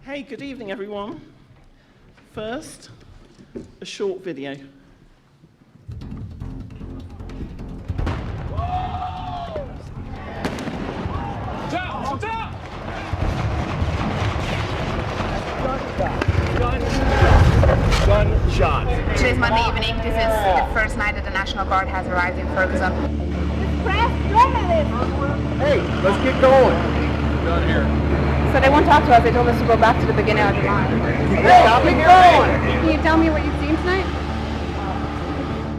Hey, good evening, everyone. First, a short video. Gunshot. Today's Monday evening. This is the first night that the National Guard has arrived in Ferguson. Hey, let's get going. Down here. So they won't talk to us. They told us to go back to the beginning of the line. Hey, I'll be going. Can you tell me what you've seen tonight?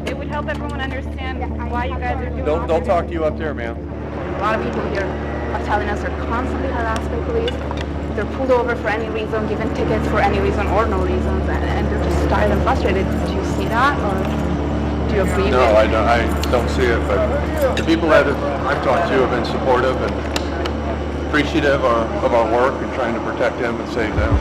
It would help everyone understand why you guys are doing They'll talk to you up there, ma'am. A lot of people here are telling us they're constantly harassed by police. They're pulled over for any reason, given tickets for any reason or no reasons, and they're just tired and frustrated. Do you see that, or do you agree? No, I don't see it, but the people that I've talked to have been supportive and appreciative of our work and trying to protect them and save them.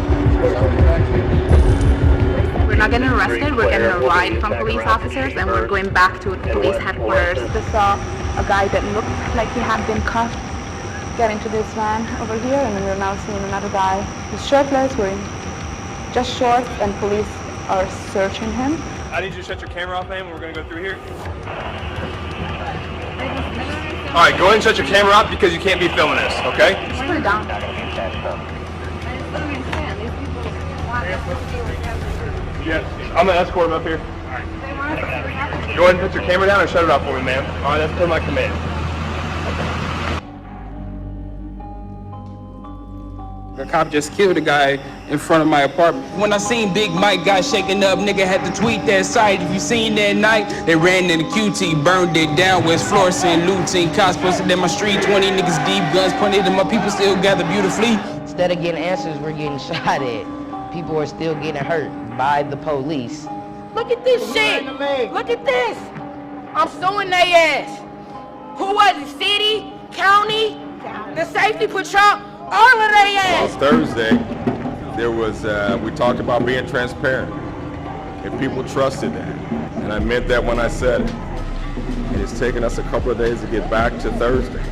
We're not getting arrested, we're getting a ride from police officers, and we're going back to the police headquarters. We saw a guy that looked like he had been cuffed get into this van over here, and then we're now seeing another guy who's shirtless, wearing just shorts, and police are searching him. I need you to shut your camera off, ma'am. We're going to go through here. All right, go ahead and shut your camera off because you can't be filming this, okay? Just put it down. Yeah, I'm going to escort him up here. Go ahead and put your camera down and shut it off for me, ma'am. All right, that's per my command. A cop just killed a guy in front of my apartment. When I seen Big Mike got shaken up, nigga had to tweet that site. If you seen that night, they ran in the QT, burned it down, West Florissant, looting, cops posted in my street, 20 niggas deep, guns pointed at my people still gather beautifully. Instead of getting answers, we're getting shot at. People are still getting hurt by the police. Look at this shit. Look at this. I'm suing they ass. Who was it? City, county, the safety patrol, all of they ass. Last Thursday, there was, we talked about being transparent. And people trusted that. And I meant that when I said it. And it's taken us a couple of days to get back to Thursday.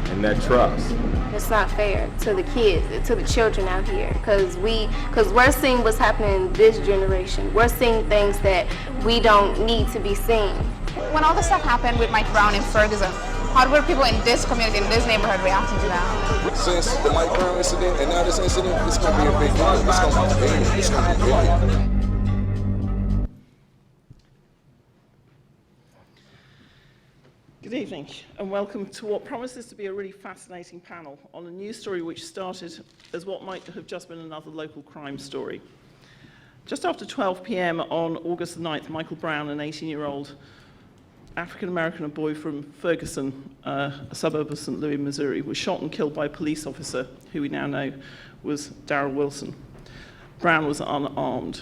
And that trust. It's not fair to the kids, to the children out here, because we're seeing what's happening in this generation. We're seeing things that we don't need to be seeing. When all this stuff happened with Mike Brown in Ferguson, how were people in this community, in this neighborhood, reacting to that? Since the Mike Brown incident and now this incident, it's going to be a big deal. It's going to be big. It's going to be big. Good evening, and welcome to what promises to be a really fascinating panel on a news story which started as what might have just been another local crime story. Just after 12 p.m. on August the 9th, Michael Brown, an 18-year-old African-American boy from Ferguson, a suburb of St. Louis, Missouri, was shot and killed by a police officer who we now know was Darrell Wilson. Brown was unarmed.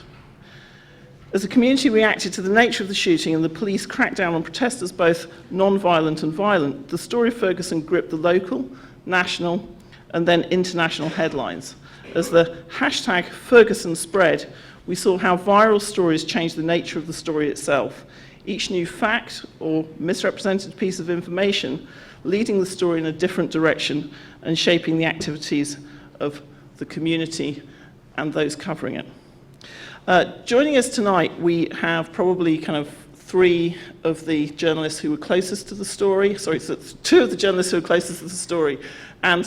As the community reacted to the nature of the shooting and the police cracked down on protesters, both non-violent and violent, the story of Ferguson gripped the local, national, and then international headlines. As the hashtag Ferguson spread, we saw how viral stories changed the nature of the story itself. Each new fact or misrepresented piece of information leading the story in a different direction and shaping the activities of the community and those covering it. Joining us tonight, we have probably kind of three of the journalists who were closest to the story. Sorry, so it's two of the journalists who are closest to the story, and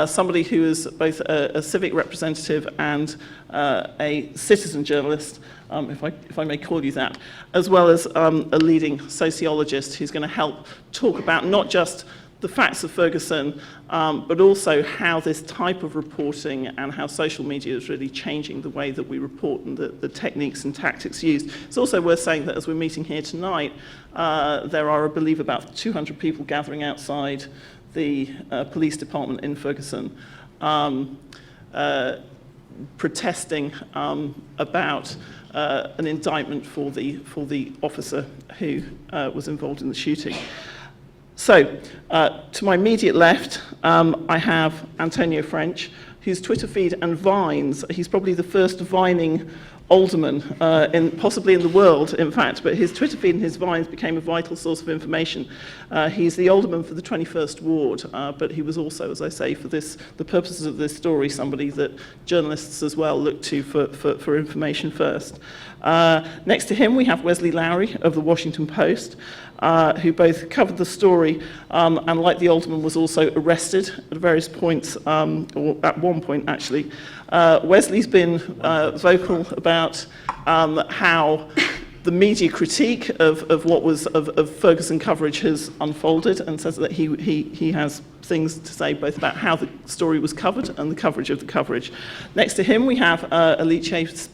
somebody who is both a civic representative and a citizen journalist, if I may call you that, as well as a leading sociologist who's going to help talk about not just the facts of Ferguson, but also how this type of reporting and how social media is really changing the way that we report and the techniques and tactics used. It's also worth saying that as we're meeting here tonight, there are, I believe, about 200 people gathering outside the police department in Ferguson, protesting about an indictment for the officer who was involved in the shooting. So, to my immediate left, I have Antonio French, whose Twitter feed and Vines, he's probably the first vining alderman, possibly in the world, in fact, but his Twitter feed and his Vines became a vital source of information. He's the alderman for the 21st Ward, but he was also, as I say, for the purposes of this story, somebody that journalists as well look to for information first. Next to him, we have Wesley Lowry of the Washington Post, who both covered the story and, like the alderman, was also arrested at various points, or at one point, actually. Wesley's been vocal about how the media critique of what was of Ferguson coverage has unfolded, and says that he has things to say both about how the story was covered and the coverage of the coverage. Next to him, we have Alice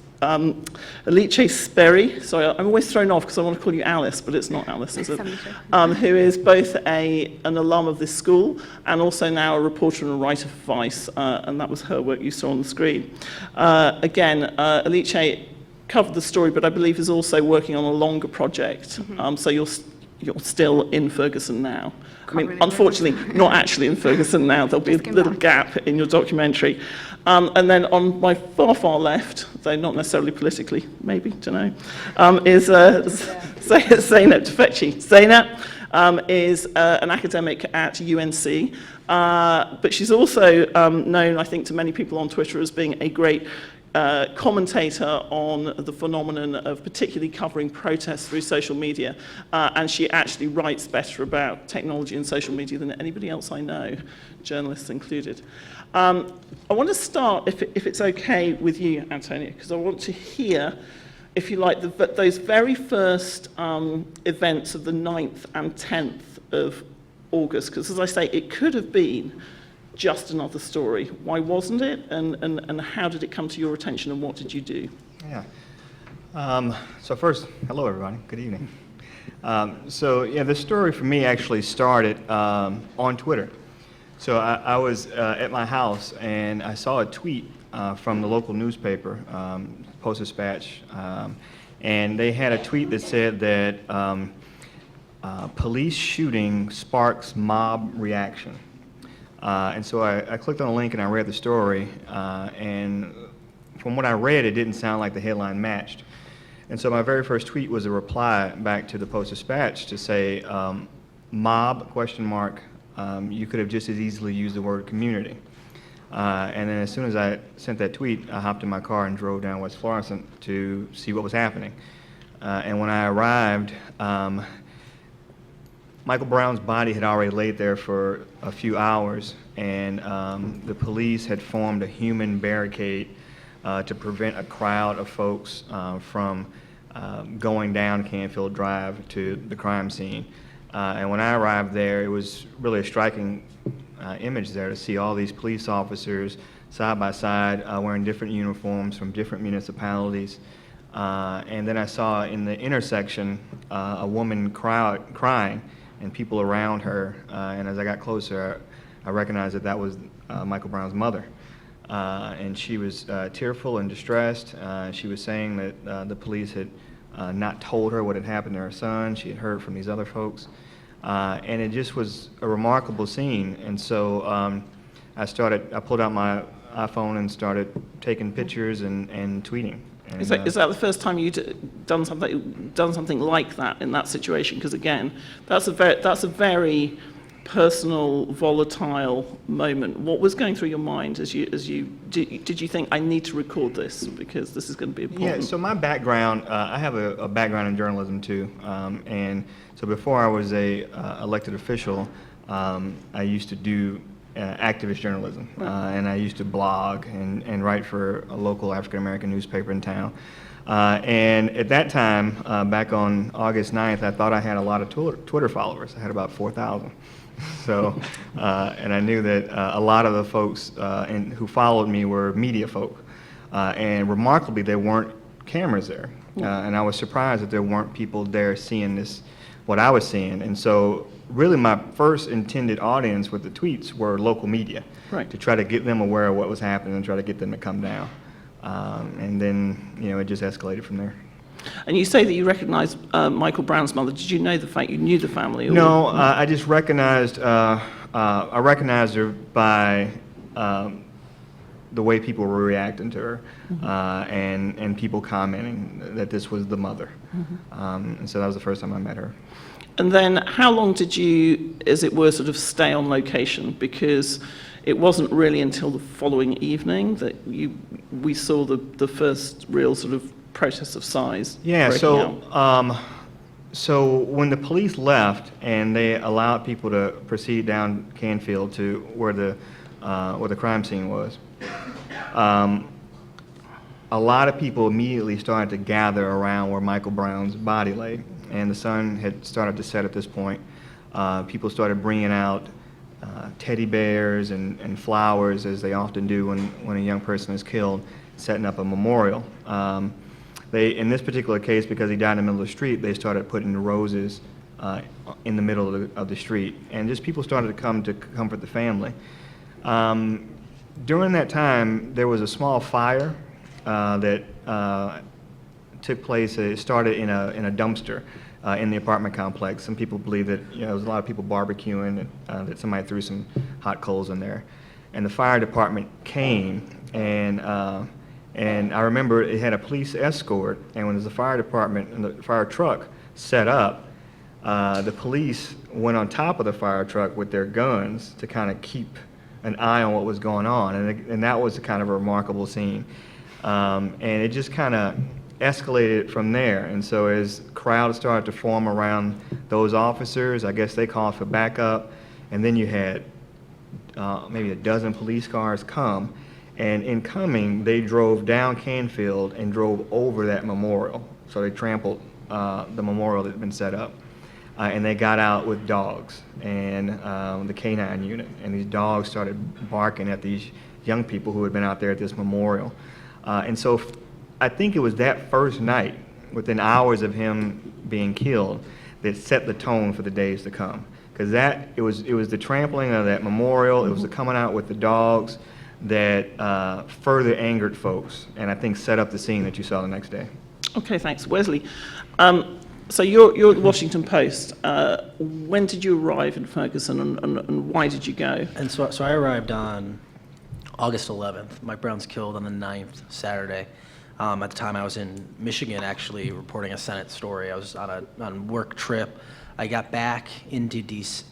Speri. Sorry, I'm always thrown off because I want to call you Alice, but it's not Alice, is it? Who is both an alum of this school and also now a reporter and a writer for Vice, and that was her work you saw on the screen. Again, Alice covered the story, but I believe is also working on a longer project. So you're still in Ferguson now. I mean, unfortunately, not actually in Ferguson now. There'll be a little gap in your documentary. And then on my far left, though not necessarily politically, maybe, don't know, is Zeynep Tufekci. Zeynep is an academic at UNC, but she's also known, I think, to many people on Twitter as being a great commentator on the phenomenon of particularly covering protests through social media, and she actually writes better about technology and social media than anybody else I know, journalists included. I want to start, if it's okay with you, Antonio, because I want to hear, if you like, those very first events of the 9th and 10th of August, because as I say, it could have been just another story. Why wasn't it? And how did it come to your attention, and what did you do? Yeah. So first, hello everybody. Good evening. So yeah, the story for me actually started on Twitter. So I was at my house and I saw a tweet from the local newspaper, Post-Dispatch, and they had a tweet that said that police shooting sparks mob reaction. And so I clicked on the link and I read the story, and from what I read, it didn't sound like the headline matched. And so my very first tweet was a reply back to the Post-Dispatch to say, mob, question mark, you could have just as easily used the word community. And then as soon as I sent that tweet, I hopped in my car and drove down West Florissant to see what was happening. And when I arrived, Michael Brown's body had already laid there for a few hours, and the police had formed a human barricade to prevent a crowd of folks from going down Canfield Drive to the crime scene. And when I arrived there, it was really a striking image there to see all these police officers side by side wearing different uniforms from different municipalities. And then I saw in the intersection a woman crying and people around her. And as I got closer, I recognized that that was Michael Brown's mother. And she was tearful and distressed. She was saying that the police had not told her what had happened to her son. She had heard from these other folks. And it just was a remarkable scene. And so I pulled out my iPhone and started taking pictures and tweeting. And, is that the first time you'd done something like that in that situation? Because again, that's a very personal, volatile moment. What was going through your mind did you think, I need to record this because this is going to be important? Yeah, so my background, I have a background in journalism too, and so before I was a elected official, I used to do activist journalism, and I used to blog and write for a local African-American newspaper in town. And at that time, back on August 9th, I thought I had a lot of Twitter followers. I had about 4,000. So, and I knew that a lot of the folks who followed me were media folk. And remarkably, there weren't cameras there. And I was surprised that there weren't people there seeing this, what I was seeing. And so really my first intended audience with the tweets were local media, to try to get them aware of what was happening and try to get them to come down. And then, it just escalated from there. And you say that you recognised Michael Brown's mother. Did you know you knew the family? Or? No, I just recognized her by the way people were reacting to her, and people commenting that this was the mother. And so that was the first time I met her. And then how long did you, as it were, sort of stay on location? Because it wasn't really until the following evening that we saw the first real sort of protest of size. Yeah, so when the police left and they allowed people to proceed down Canfield to where the crime scene was, a lot of people immediately started to gather around where Michael Brown's body lay, and the sun had started to set at this point. People started bringing out teddy bears and flowers, as they often do when a young person is killed, setting up a memorial. In this particular case, because he died in the middle of the street, they started putting the roses in the middle of the street, and just people started to come to comfort the family. During that time, there was a small fire that took place. It started in a dumpster in the apartment complex. Some people believe that there was a lot of people barbecuing, and that somebody threw some hot coals in there. And the fire department came, and I remember it had a police escort, and when the fire department and the fire truck set up, the police went on top of the fire truck with their guns to kind of keep an eye on what was going on, and that was kind of a remarkable scene. And it just kind of escalated from there, and so as crowds started to form around those officers, I guess they called for backup, and then you had maybe a dozen police cars come, and in coming, they drove down Canfield and drove over that memorial. So they trampled the memorial that had been set up. And they got out with dogs and the canine unit. And these dogs started barking at these young people who had been out there at this memorial. And so I think it was that first night, within hours of him being killed, that set the tone for the days to come. Because it was the trampling of that memorial, it was the coming out with the dogs, that further angered folks, and I think set up the scene that you saw the next day. Okay, thanks. Wesley, so you're at the Washington Post. When did you arrive in Ferguson, and why did you go? And so I arrived on August 11th. Mike Brown's killed on the 9th, Saturday. At the time I was in Michigan, actually, reporting a Senate story. I was on work trip. I got back into DC.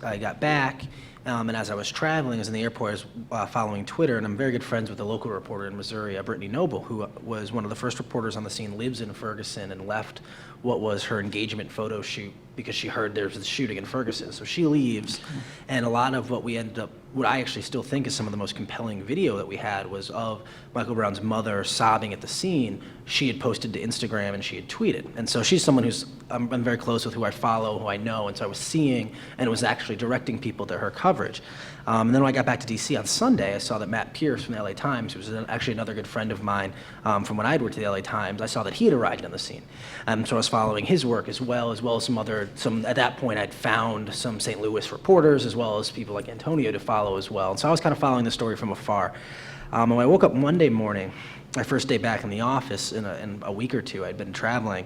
And as I was traveling, I was in the airport, I was following Twitter, and I'm very good friends with a local reporter in Missouri, Brittany Noble, who was one of the first reporters on the scene, lives in Ferguson, and left what was her engagement photo shoot because she heard there was a shooting in Ferguson. So she leaves, and a lot of what I actually still think is some of the most compelling video that we had was of Michael Brown's mother sobbing at the scene. She had posted to Instagram and she had tweeted. And so she's someone I'm very close with, who I follow, who I know, and so I was seeing, and it was actually directing people to her coverage. And then when I got back to DC on Sunday, I saw that Matt Pierce from the LA Times, who was actually another good friend of mine from when I'd worked at the LA Times, I saw that he had arrived on the scene. So I was following his work as well as at that point I'd found some St. Louis reporters as well as people like Antonio to follow as well. And so I was kind of following the story from afar. When I woke up Monday morning, my first day back in the office in a week or two, I'd been traveling.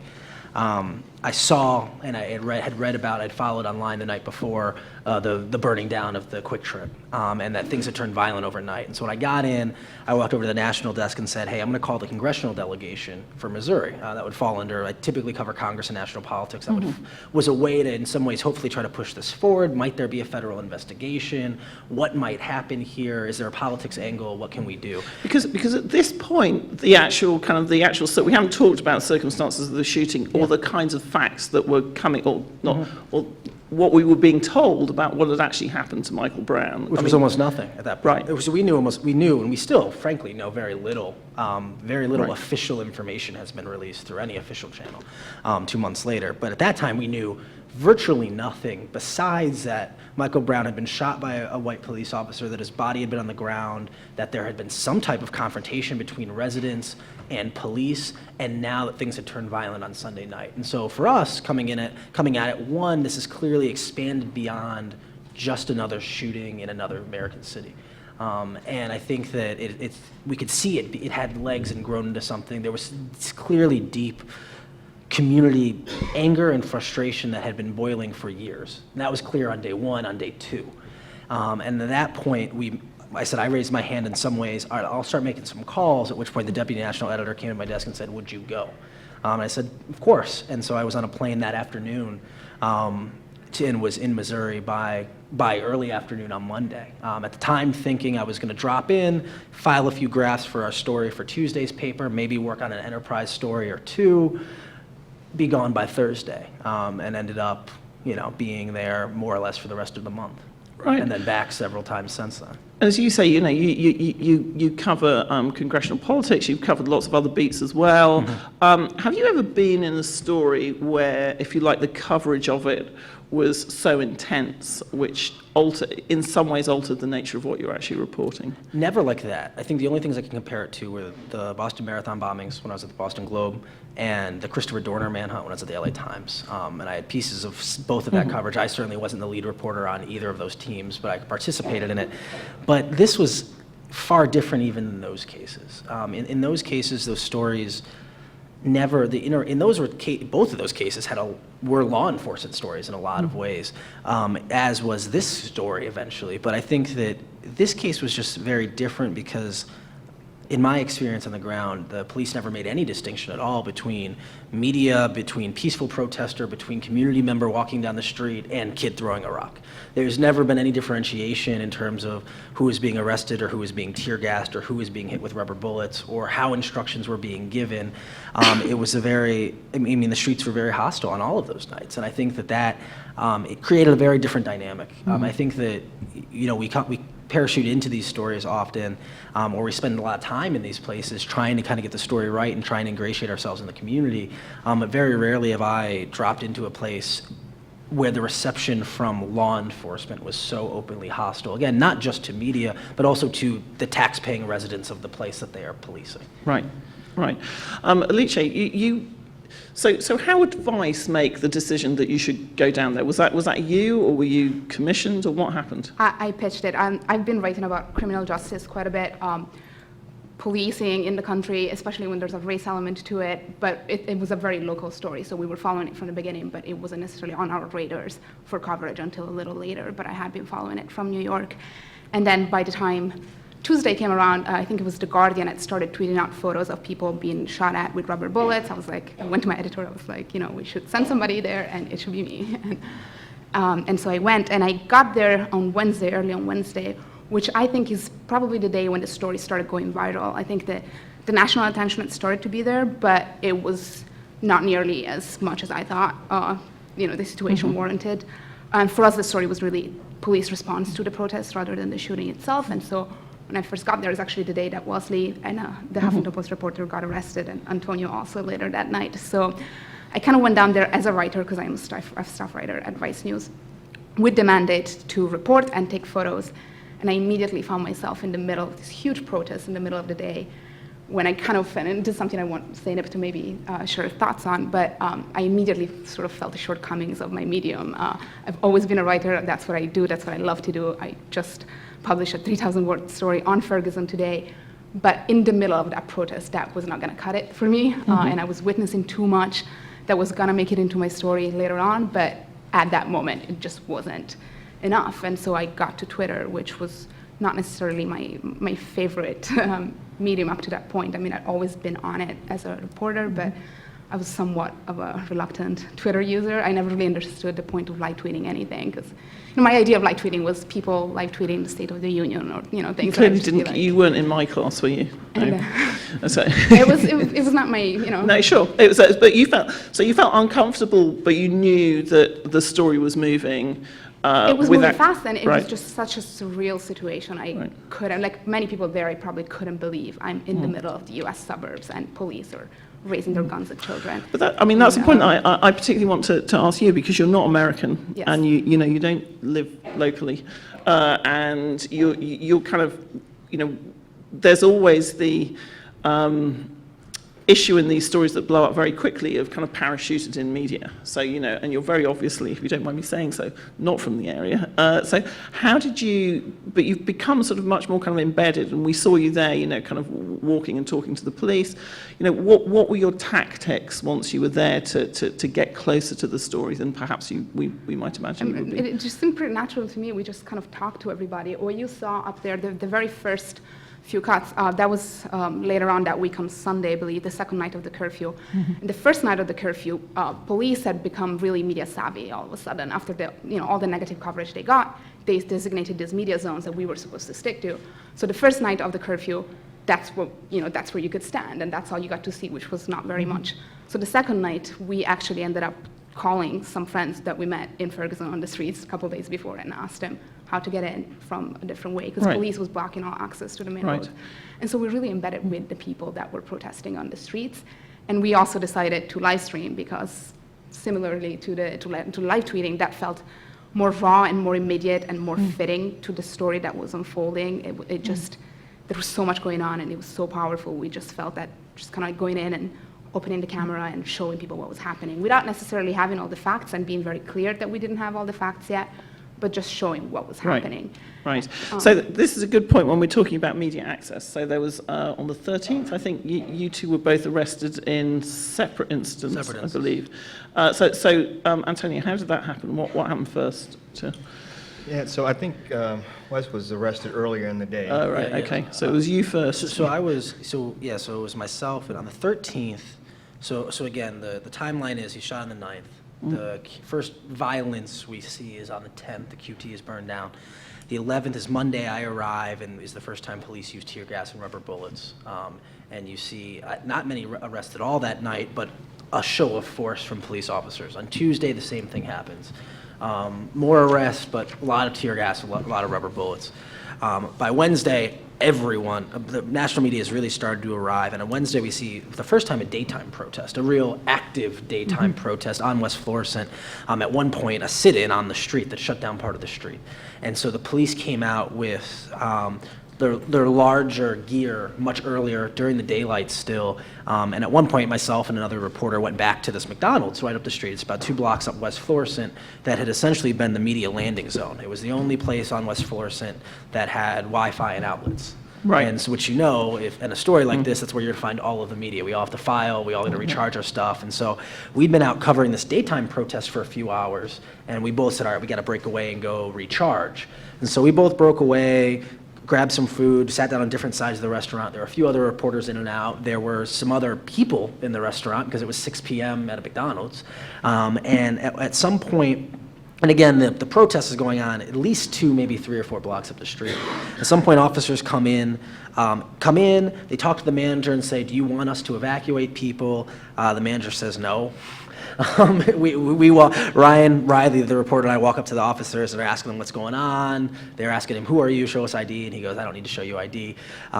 I saw, and I had read about, I'd followed online the night before the burning down of the Quick Trip, and that things had turned violent overnight. And so when I got in, I walked over to the national desk and said, hey, I'm going to call the congressional delegation for Missouri. That would fall under, I typically cover Congress and national politics. That was a way to, in some ways, hopefully try to push this forward. Might there be a federal investigation? What might happen here? Is there a politics angle? What can we do? Because at this point, so we haven't talked about circumstances of the shooting or the kinds of facts that were coming, or not, or what we were being told about what had actually happened to Michael Brown. Which was almost nothing at that point. Right. So we knew, and we still, frankly, know very little. Very little official information has been released through any official channel 2 months later. But at that time, we knew virtually nothing besides that Michael Brown had been shot by a white police officer, that his body had been on the ground, that there had been some type of confrontation between residents and police, and now that things had turned violent on Sunday night. And so for us, coming at it, one, this is clearly expanded beyond just another shooting in another American city. And I think that we could see it had legs and grown into something. There was clearly deep community anger and frustration that had been boiling for years. And that was clear on day one, on day two. And at that point, I said, I raised my hand in some ways. All right, I'll start making some calls, at which point the deputy national editor came to my desk and said, would you go? And I said, of course. And so I was on a plane that afternoon and was in Missouri by early afternoon on Monday. At the time, thinking I was going to drop in, file a few drafts for our story for Tuesday's paper, maybe work on an enterprise story or two, be gone by Thursday, and ended up, being there more or less for the rest of the month. Right. And then back several times since then. As you say, you cover congressional politics, you've covered lots of other beats as well. Mm-hmm. Have you ever been in a story where, if you like, the coverage of it was so intense, which in some ways altered the nature of what you're actually reporting? Never like that. I think the only things I can compare it to were the Boston Marathon bombings when I was at the Boston Globe and the Christopher Dorner manhunt when I was at the LA Times. And I had pieces of both of that coverage. I certainly wasn't the lead reporter on either of those teams, but I participated in it. But this was far different even in those cases. In those cases, those stories never, both of those cases were law enforcement stories in a lot of ways, as was this story eventually. But I think that this case was just very different because in my experience on the ground, the police never made any distinction at all between media, between peaceful protester, between community member walking down the street and kid throwing a rock. There's never been any differentiation in terms of who was being arrested or who was being tear gassed or who was being hit with rubber bullets or how instructions were being given. It was the streets were very hostile on all of those nights. And I think that it created a very different dynamic. I think that, we parachute into these stories often, or we spend a lot of time in these places trying to kind of get the story right and trying to ingratiate ourselves in the community. But very rarely have I dropped into a place where the reception from law enforcement was so openly hostile. Again, not just to media, but also to the tax-paying residents of the place that they are policing. Right. Alice, so how would Vice make the decision that you should go down there? Was that you, or were you commissioned, or what happened? I pitched it. I've been writing about criminal justice quite a bit, policing in the country, especially when there's a race element to it, but it was a very local story, so we were following it from the beginning, but it wasn't necessarily on our radars for coverage until a little later, but I had been following it from New York. And then by the time Tuesday came around, I think it was The Guardian had started tweeting out photos of people being shot at with rubber bullets. I went to my editor, I was like, we should send somebody there and it should be me. And so I went, and I got there on Wednesday, early on Wednesday, which I think is probably the day when the story started going viral. I think that the national attention had started to be there, but it was not nearly as much as I thought the situation warranted. And for us, the story was really police response to the protests rather than the shooting itself. And so when I first got there, it was actually the day that Wesley and the Huffington Post reporter got arrested, and Antonio also later that night. So I kind of went down there as a writer, because I'm a staff writer at Vice News, with the mandate to report and take photos. And I immediately found myself in the middle of this huge protest in the middle of the day, when I kind of fell into something I want Zeynep to maybe share thoughts on, but I immediately sort of felt the shortcomings of my medium. I've always been a writer, that's what I do, that's what I love to do. I just published a 3,000-word story on Ferguson today, but in the middle of that protest, that was not gonna cut it for me, and I was witnessing too much that was gonna make it into my story later on, but at that moment, it just wasn't enough. And so I got to Twitter, which was not necessarily my favorite medium up to that point. I mean, I'd always been on it as a reporter, but I was somewhat of a reluctant Twitter user. I never really understood the point of live tweeting anything, because my idea of live tweeting was people live tweeting the State of the Union or things. You clearly didn't. Like, you weren't in my class, were you? And, no. So. it was not my. No, sure. It was, but you felt uncomfortable, but you knew that the story was moving. It was moving fast, and it right. was just such a surreal situation. I couldn't, like many people there, I probably couldn't believe I'm in the middle of the U.S. suburbs and police are raising their guns at children. But that's a point I particularly want to ask you, because you're not American, yes. and you don't live locally, and you're kind of, there's always the issue in these stories that blow up very quickly of kind of parachuted in media. So, and you're very obviously, if you don't mind me saying so, not from the area. So how did you, but you've become sort of much more kind of embedded, and we saw you there, kind of walking and talking to the police. What were your tactics once you were there to get closer to the story than perhaps we might imagine it would be? It just seemed pretty natural to me. We just kind of talked to everybody. Or you saw up there the very first few cuts. That was later on that week on Sunday, I believe, the second night of the curfew. And the first night of the curfew, police had become really media savvy all of a sudden. After all the negative coverage they got, they designated these media zones that we were supposed to stick to. So the first night of the curfew, that's where you could stand, and that's all you got to see, which was not very much. So the second night, we actually ended up calling some friends that we met in Ferguson on the streets a couple of days before and asked them how to get in from a different way, because police was blocking all access to the main road. And so we really embedded with the people that were protesting on the streets. And we also decided to live stream because similarly to live tweeting, that felt more raw and more immediate and more fitting to the story that was unfolding. It just, there was so much going on and it was so powerful. We just felt that just kind of going in and opening the camera and showing people what was happening without necessarily having all the facts and being very clear that we didn't have all the facts yet, but just showing what was happening. Right. So this is a good point when we're talking about media access. So there was, on the 13th, I think you two were both arrested in separate incidents, I believe. So Antonio, how did that happen? What happened first? Yeah, so I think Wes was arrested earlier in the day. Oh, right, okay. So it was you first. So it was myself, and on the 13th, so again, the timeline is he shot on the 9th. The first violence we see is on the 10th. The QT is burned down. The 11th is Monday. I arrive, and is the first time police use tear gas and rubber bullets. And you see not many arrested all that night, but a show of force from police officers. On Tuesday, the same thing happens. More arrests, but a lot of tear gas, a lot of rubber bullets. By Wednesday, everyone, the national media has really started to arrive, and on Wednesday we see, for the first time, a daytime protest, a real active daytime protest on West Florissant. At one point, a sit-in on the street that shut down part of the street. And so the police came out with their larger gear much earlier during the daylight still. And at one point, myself and another reporter went back to this McDonald's right up the street. It's about 2 blocks up West Florissant that had essentially been the media landing zone. It was the only place on West Florissant that had Wi-Fi and outlets. Right. And so, which in a story like this, that's where you're going to find all of the media. We all have to file, we all got to recharge our stuff. And so we'd been out covering this daytime protest for a few hours, and we both said, all right, we got to break away and go recharge. And so we both broke away, grabbed some food, sat down on different sides of the restaurant. There were a few other reporters in and out. There were some other people in the restaurant because it was 6 p.m. at a McDonald's. And at some point, and again, the protest is going on at least 2, maybe 3 or 4 blocks up the street. At some point, officers come in, they talk to the manager and say, do you want us to evacuate people? The manager says no. Ryan Riley, the reporter, and I walk up to the officers and they're asking them what's going on. They're asking him, who are you? Show us ID. And he goes, I don't need to show you ID.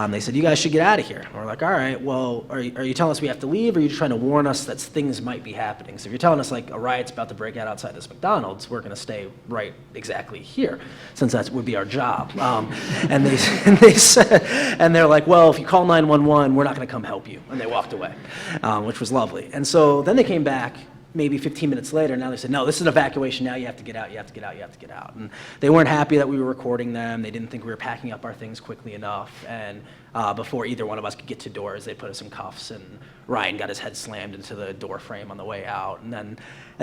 They said, you guys should get out of here. And we're like, all right, well, are you telling us we have to leave, or are you trying to warn us that things might be happening? So if you're telling us like a riot's about to break out outside this McDonald's, we're going to stay right exactly here, since that would be our job. And they said, and they're like, well, if you call 911, we're not going to come help you. And they walked away, which was lovely. And so then they came back maybe 15 minutes later, now they said, no, this is an evacuation now, you have to get out, you have to get out, you have to get out. And they weren't happy that we were recording them. They didn't think we were packing up our things quickly enough. And before either one of us could get to doors, they put us in cuffs, and Ryan got his head slammed into the door frame on the way out. And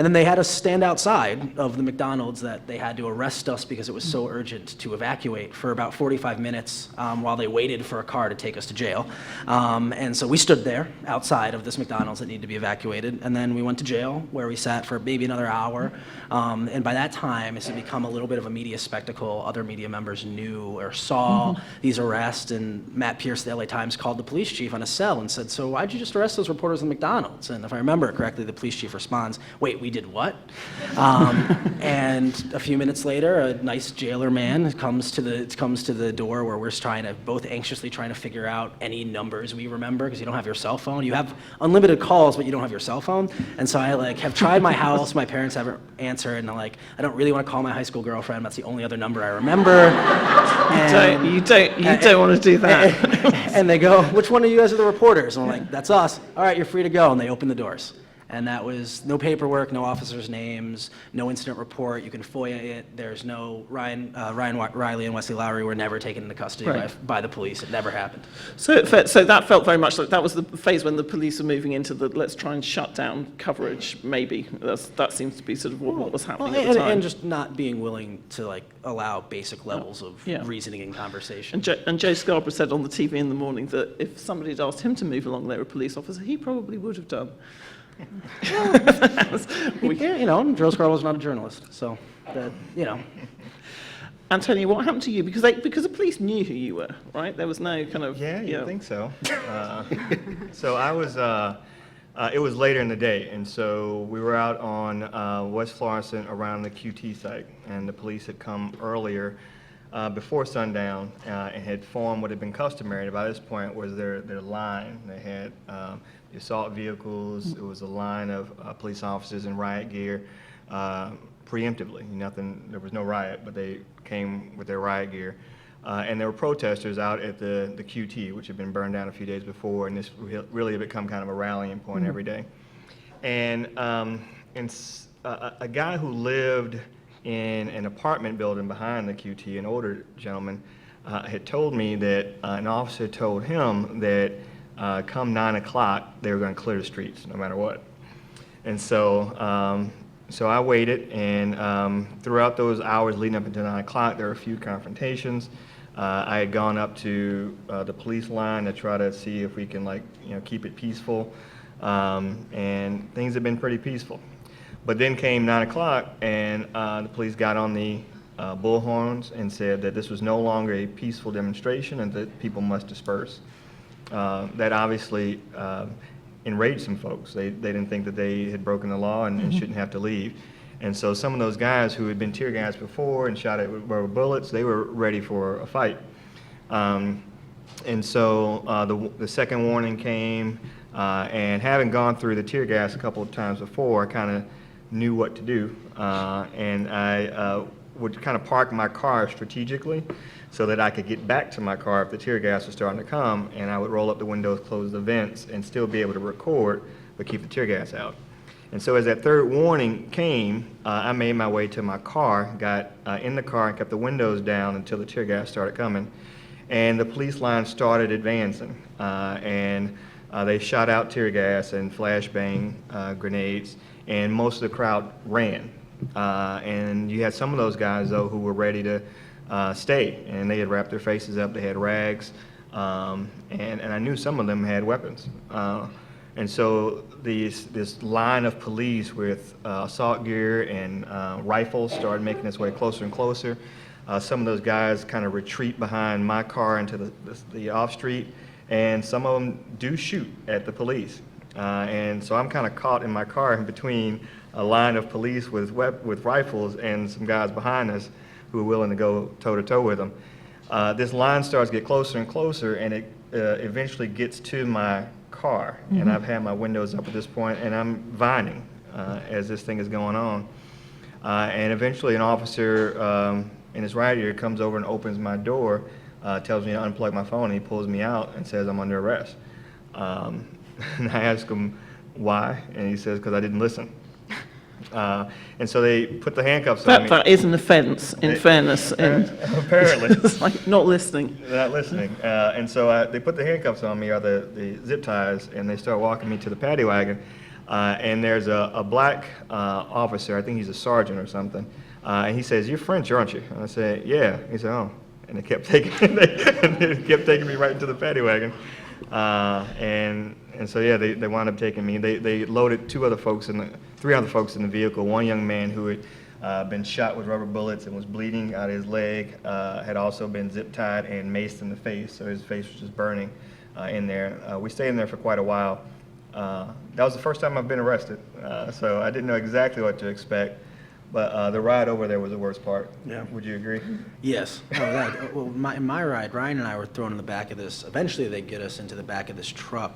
then they had us stand outside of the McDonald's that they had to arrest us because it was so urgent to evacuate for about 45 minutes while they waited for a car to take us to jail. And so we stood there outside of this McDonald's that needed to be evacuated. And then we went to jail where we sat for maybe another hour. And by that time, it had become a little bit of a media spectacle. Other media members knew or saw these arrests. And Matt Pierce, the LA Times, called the police chief on a cell and said, so why'd you just arrest those reporters in McDonald's? And if I remember correctly, the police chief responds, wait, we did what? And a few minutes later, a nice jailer man comes to the door where we're both anxiously trying to figure out any numbers we remember, because you don't have your cell phone. You have unlimited calls, but you don't have your cell phone. And so I like have tried my house. My parents haven't answered, and I'm like, I don't really want to call my high school girlfriend. That's the only other number I remember. You don't want to do that. And they go, which one of you guys are the reporters? And I'm like, that's us. All right, you're free to go. And they open the doors. And that was no paperwork, no officers' names, no incident report. You can FOIA it. There's no Ryan Riley and Wesley Lowry were never taken into custody by the police. It never happened. So that felt very much like that was the phase when the police were moving into the let's try and shut down coverage. Maybe that seems to be sort of what was happening at the time. And just not being willing to like allow basic levels of reasoning and conversation. And Joe Scarborough said on the TV in the morning that if somebody had asked him to move along there, a police officer, he probably would have done. Joe Scarborough was not a journalist, so that, Antonio, what happened to you? Because the police knew who you were, right? There was no kind of... Yeah, you think so. So I was, it was later in the day, and so we were out on West Florissant around the QT site, and the police had come earlier before sundown and had formed what had been customary. And by this point was their line. They had the assault vehicles. It was a line of police officers in riot gear preemptively. There was no riot, but they came with their riot gear. And there were protesters out at the QT, which had been burned down a few days before, and this really had become kind of a rallying point every day. And a guy who lived in an apartment building behind the QT, an older gentleman, had told me that an officer told him that come 9 o'clock, they were going to clear the streets no matter what. And so, so I waited, and throughout those hours leading up until 9 o'clock, there were a few confrontations. I had gone up to the police line to try to see if we can, keep it peaceful, and things had been pretty peaceful. But then came 9 o'clock, and the police got on the bullhorns and said that this was no longer a peaceful demonstration and that people must disperse. That obviously enraged some folks. They didn't think that they had broken the law and shouldn't have to leave. And so some of those guys who had been tear gassed before and shot at with rubber bullets, they were ready for a fight. And so the second warning came, and having gone through the tear gas a couple of times before, I kind of knew what to do. And I would kind of park my car strategically so that I could get back to my car if the tear gas was starting to come, and I would roll up the windows, close the vents, and still be able to record, but keep the tear gas out. And so as that third warning came, I made my way to my car, got in the car and kept the windows down until the tear gas started coming. And the police line started advancing, and they shot out tear gas and flashbang grenades, and most of the crowd ran. And you had some of those guys, though, who were ready to stay, and they had wrapped their faces up, they had rags, and I knew some of them had weapons. And so this line of police with assault gear and rifles started making its way closer and closer. Some of those guys kind of retreat behind my car into the off street, and some of them do shoot at the police. And so I'm kind of caught in my car in between a line of police with rifles and some guys behind us who are willing to go toe-to-toe with them. This line starts to get closer and closer, and it eventually gets to my car. And I've had my windows up at this point, and I'm vining as this thing is going on. And eventually an officer in his right ear comes over and opens my door, tells me to unplug my phone, and he pulls me out and says I'm under arrest. And I ask him why, and he says, because I didn't listen. And so they put the handcuffs on me. That is an offence, in fairness. Apparently. It's like not listening. Not listening. And so they put the handcuffs on me, or the zip ties, and they start walking me to the paddy wagon. And there's a black officer, I think he's a sergeant or something, and he says, "You're French, aren't you?" And I said, "Yeah." He said, "Oh." And they kept taking me right into the paddy wagon. And so yeah, they wound up taking me. They loaded three other folks in the vehicle. One young man who had been shot with rubber bullets and was bleeding out of his leg, had also been zip tied and maced in the face, so his face was just burning in there. We stayed in there for quite a while. That was the first time I've been arrested, so I didn't know exactly what to expect. But the ride over there was the worst part. Yeah. Would you agree? Yes. Well, in my ride, Ryan and I were thrown in the back of this. Eventually, they get us into the back of this truck,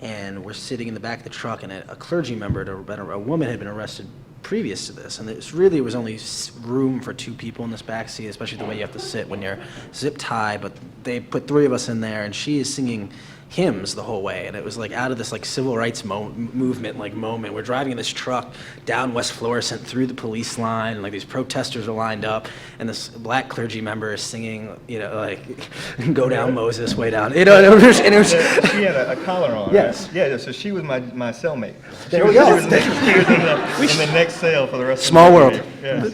and we're sitting in the back of the truck, and a clergy member, a woman had been arrested previous to this, and there was only room for 2 people in this back seat, especially the way you have to sit when you're zip tied, but they put 3 of us in there, and she is singing hymns the whole way, and it was like out of this like civil rights movement like moment. We're driving in this truck down West Florissant through the police line, and like these protesters are lined up, and this black clergy member is singing, like "Go Down Moses, Way Down." And it was she had a collar on. Yes. Right? Yeah. So she was my cellmate. There we go. She was in the next cell for the rest Small of the world. movie. Yeah.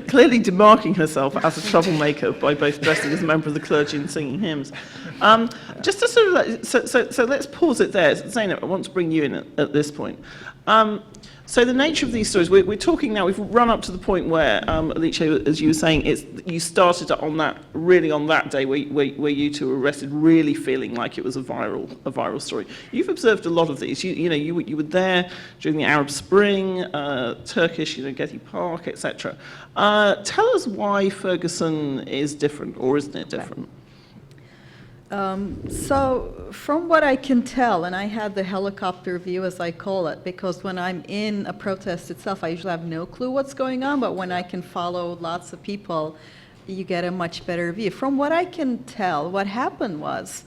Clearly demarking herself as a troublemaker by both dressing as a member of the clergy and singing hymns. Just to sort of so let's pause it there. Zeynep, I want to bring you in at this point. So the nature of these stories, we're talking now, we've run up to the point where, Alice, as you were saying, you started on that day where you two were arrested, really feeling like it was a viral story. You've observed a lot of these. You were there during the Arab Spring, Turkish, Getty Park, etc. Tell us why Ferguson is different, or isn't it different? So from what I can tell, and I had the helicopter view, as I call it, because when I'm in a protest itself, I usually have no clue what's going on, but when I can follow lots of people, you get a much better view. From what I can tell, what happened was,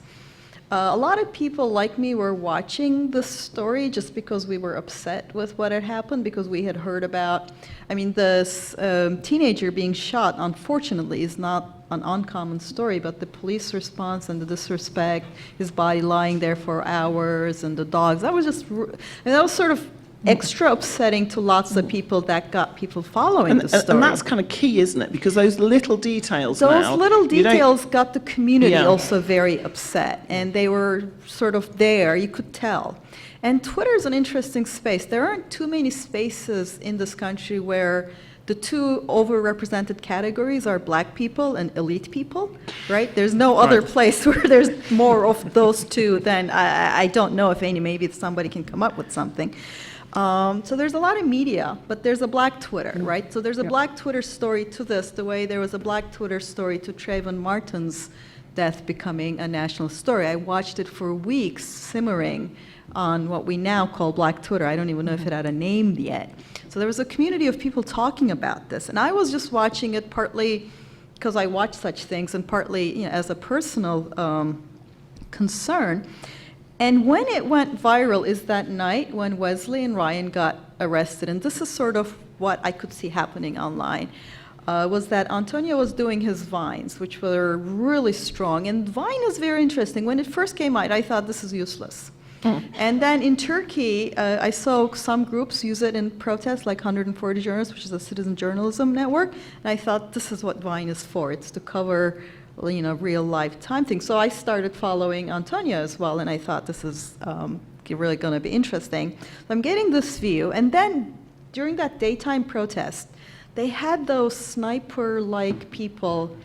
a lot of people like me were watching this story just because we were upset with what had happened, because we had heard about, this teenager being shot, unfortunately, is not an uncommon story, but the police response and the disrespect, his body lying there for hours, and the dogs, that was sort of extra upsetting to lots of people. That got people following the story. And that's kind of key, isn't it? Because those little details got the community also very upset, and they were sort of there, you could tell. And Twitter's an interesting space. There aren't too many spaces in this country where the 2 overrepresented categories are black people and elite people, right? There's no other place where there's more of those 2 than, I don't know if any, maybe somebody can come up with something. So there's a lot of media, but there's a black Twitter, right? So there's a black Twitter story to this, the way there was a black Twitter story to Trayvon Martin's death becoming a national story. I watched it for weeks simmering on what we now call black Twitter. I don't even know if it had a name yet. So there was a community of people talking about this, and I was just watching it partly because I watch such things, and partly as a personal concern. And when it went viral is that night when Wesley and Ryan got arrested, and this is sort of what I could see happening online, was that Antonio was doing his Vines, which were really strong. And Vine is very interesting. When it first came out, I thought this is useless. And then in Turkey, I saw some groups use it in protests, like 140 Journalists, which is a citizen journalism network. And I thought, this is what Vine is for. It's to cover real lifetime things. So I started following Antonio as well, and I thought this is really going to be interesting. So I'm getting this view, and then during that daytime protest, they had those sniper-like people,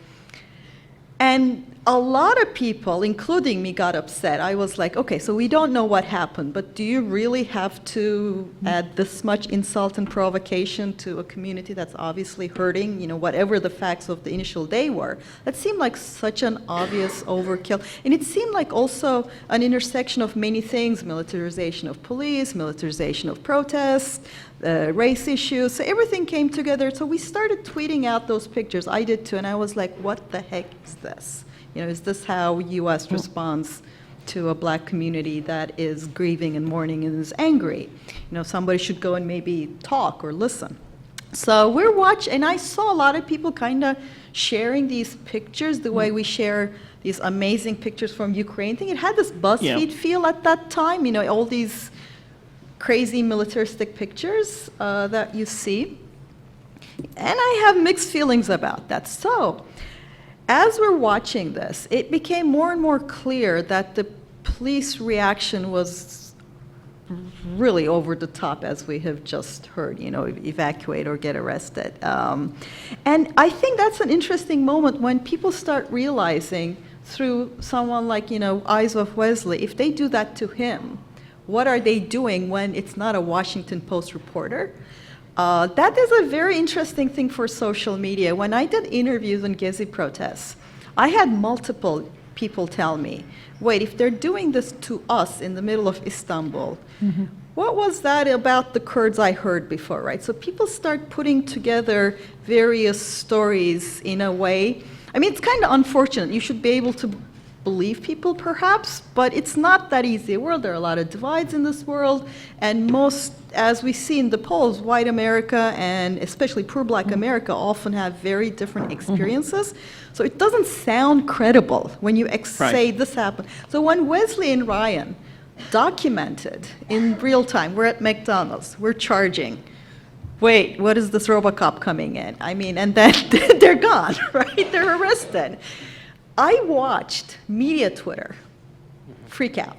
and a lot of people, including me, got upset. I was like, okay, so we don't know what happened, but do you really have to add this much insult and provocation to a community that's obviously hurting, whatever the facts of the initial day were? That seemed like such an obvious overkill. And it seemed like also an intersection of many things: militarization of police, militarization of protests, race issues. So everything came together. So we started tweeting out those pictures. I did too, and I was like, what the heck is this? Is this how U.S. responds to a black community that is grieving and mourning and is angry? Somebody should go and maybe talk or listen. So we're watching, and I saw a lot of people kind of sharing these pictures the way we share these amazing pictures from Ukraine thing. It had this BuzzFeed feel at that time, all these crazy militaristic pictures that you see. And I have mixed feelings about that. So as we're watching this, it became more and more clear that the police reaction was really over the top, as we have just heard, evacuate or get arrested. And I think that's an interesting moment when people start realizing, through someone like, Eyes of Wesley, if they do that to him, what are they doing when it's not a Washington Post reporter? That is a very interesting thing for social media. When I did interviews on Gezi protests, I had multiple people tell me, wait, if they're doing this to us in the middle of Istanbul, what was that about the Kurds I heard before, right? So people start putting together various stories in a way. I mean, it's kind of unfortunate. You should be able to believe people, perhaps, but it's not that easy a world. There are a lot of divides in this world, and most, as we see in the polls, white America and especially poor black America often have very different experiences. So it doesn't sound credible when you say this happened. So when Wesley and Ryan documented in real time, we're at McDonald's, we're charging. Wait, what is this RoboCop coming in? I mean, and then they're gone, right? They're arrested. I watched media Twitter freak out.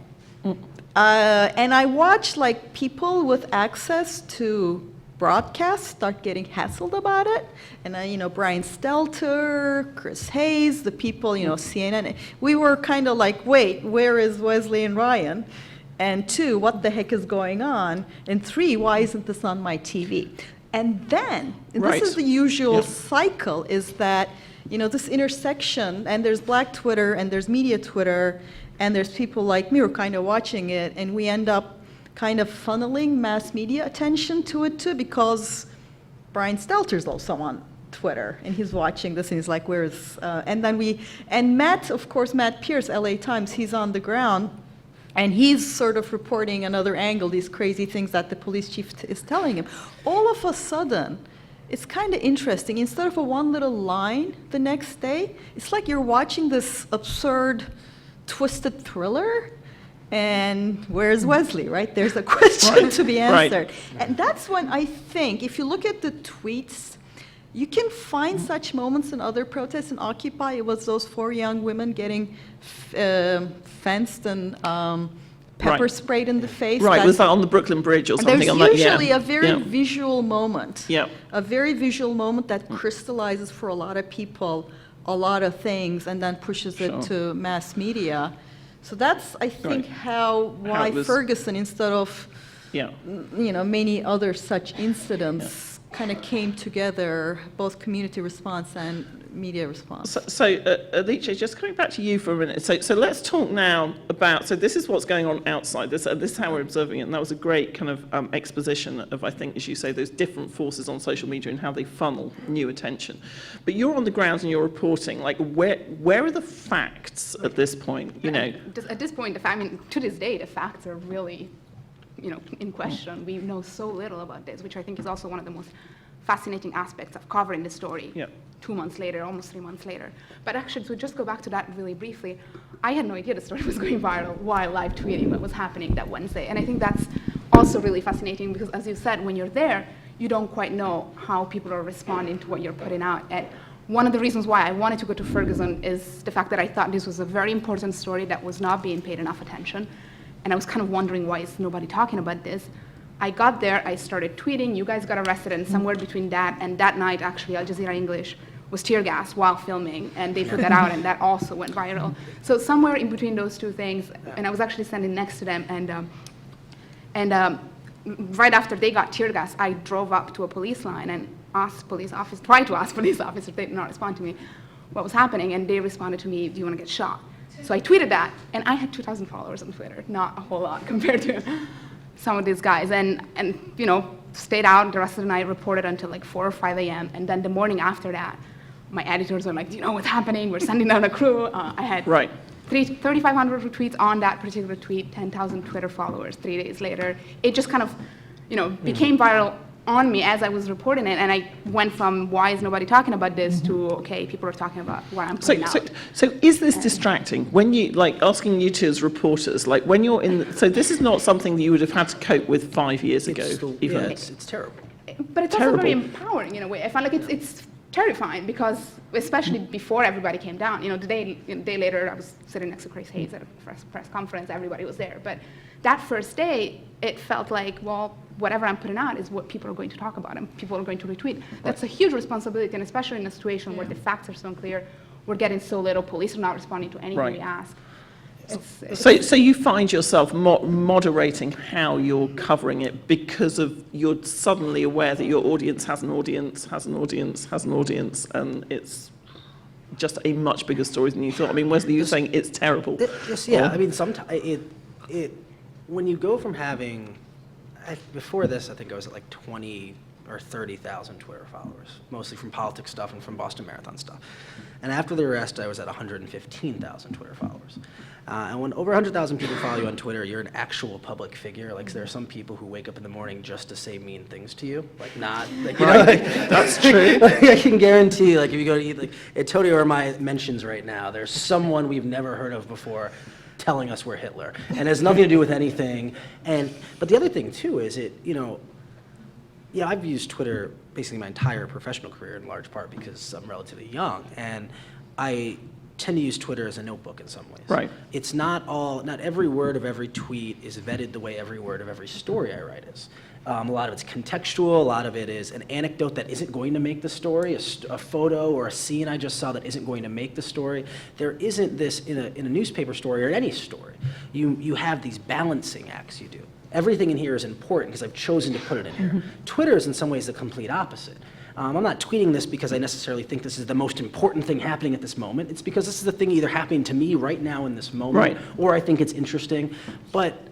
And I watched like people with access to broadcast start getting hassled about it. And Brian Stelter, Chris Hayes, the people, CNN. We were kind of like, wait, where is Wesley and Ryan? And 2, what the heck is going on? And 3, why isn't this on my TV? And then, and this is the usual cycle, is that this intersection, and there's black Twitter, and there's media Twitter, and there's people like me who are kind of watching it, and we end up kind of funneling mass media attention to it too, because Brian Stelter's also on Twitter, and he's watching this, and he's like, where's, and Matt, of course, Matt Pierce, LA Times, he's on the ground, and he's sort of reporting another angle, these crazy things that the police chief is telling him. All of a sudden, it's kind of interesting. Instead of a one little line the next day, it's like you're watching this absurd, twisted thriller. And where's Wesley, right? There's a question to be answered. And that's when I think, if you look at the tweets, you can find such moments in other protests. In Occupy, it was those 4 young women getting fenced and pepper sprayed in the face. Right, was that on the Brooklyn Bridge or something? There's usually a very visual moment. A very visual moment that crystallizes for a lot of people a lot of things and then pushes it to mass media. So that's, I think, why Ferguson, instead of many other such incidents, kind of came together, both community response and media response. So Alice, just coming back to you for a minute. So let's talk now about, so this is what's going on outside. This is how we're observing it, and that was a great kind of exposition of, I think, as you say, those different forces on social media and how they funnel new attention. But you're on the ground and you're reporting, like, where are the facts at this point? At this point, to this day, the facts are really in question. We know so little about this, which I think is also one of the most fascinating aspects of covering the story 2 months later, almost 3 months later. But actually, to just go back to that really briefly, I had no idea the story was going viral while live tweeting what was happening that Wednesday. And I think that's also really fascinating because, as you said, when you're there, you don't quite know how people are responding to what you're putting out. And one of the reasons why I wanted to go to Ferguson is the fact that I thought this was a very important story that was not being paid enough attention. And I was kind of wondering, why is nobody talking about this? I got there, I started tweeting, you guys got arrested, and somewhere between that and that night, actually, Al Jazeera English was tear gas while filming, and they put that out, and that also went viral. So somewhere in between those two things, and I was actually standing next to them, and right after they got tear gas, I drove up to a police line and tried to ask police officers if they did not respond to me what was happening, and they responded to me, do you want to get shot? So I tweeted that, and I had 2,000 followers on Twitter, not a whole lot compared to some of these guys, and stayed out the rest of the night, reported until like 4 or 5 a.m., and then the morning after that, my editors were like, do you know what's happening? We're sending down a crew. I had 3,500 retweets on that particular tweet, 10,000 Twitter followers 3 days later. It just kind of, became viral on me as I was reporting it, and I went from why is nobody talking about this to okay, people are talking about what I'm putting out. So is this distracting when you, like, asking you two as reporters, like when you're in, so this is not something that you would have had to cope with 5 years ago, even? It's terrible. But it's also very empowering in a way. I find like it's terrifying because, especially before everybody came down, the day later I was sitting next to Chris Hayes at a press conference, everybody was there, but that first day, it felt like, well, whatever I'm putting out is what people are going to talk about and people are going to retweet. That's a huge responsibility, and especially in a situation where the facts are so unclear, we're getting so little, police are not responding to anything we ask. So you find yourself moderating how you're covering it because of you're suddenly aware that your audience has an audience, has an audience, has an audience, and it's just a much bigger story than you thought? I mean, Wesley, you're saying it's terrible. Yeah, I mean, sometimes when you go from having, before this, I think I was at like 20 or 30,000 Twitter followers, mostly from politics stuff and from Boston Marathon stuff. And after the arrest, I was at 115,000 Twitter followers. And when over 100,000 people follow you on Twitter, you're an actual public figure. Like, there are some people who wake up in the morning just to say mean things to you. Like, not, like, you know, like, that's true. Like, I can guarantee, like, if you go to eat, like, at Tony or my mentions right now, there's someone we've never heard of before telling us we're Hitler. And it has nothing to do with anything. But the other thing, too, is I've used Twitter basically my entire professional career in large part because I'm relatively young, and I tend to use Twitter as a notebook in some ways. Right. It's not every word of every tweet is vetted the way every word of every story I write is. A lot of it's contextual, a lot of it is an anecdote that isn't going to make the story, a photo or a scene I just saw that isn't going to make the story. There isn't this in a newspaper story or in any story. You have these balancing acts you do. Everything in here is important because I've chosen to put it in here. Twitter is in some ways the complete opposite. I'm not tweeting this because I necessarily think this is the most important thing happening at this moment. It's because this is the thing either happening to me right now in this moment, or I think it's interesting. But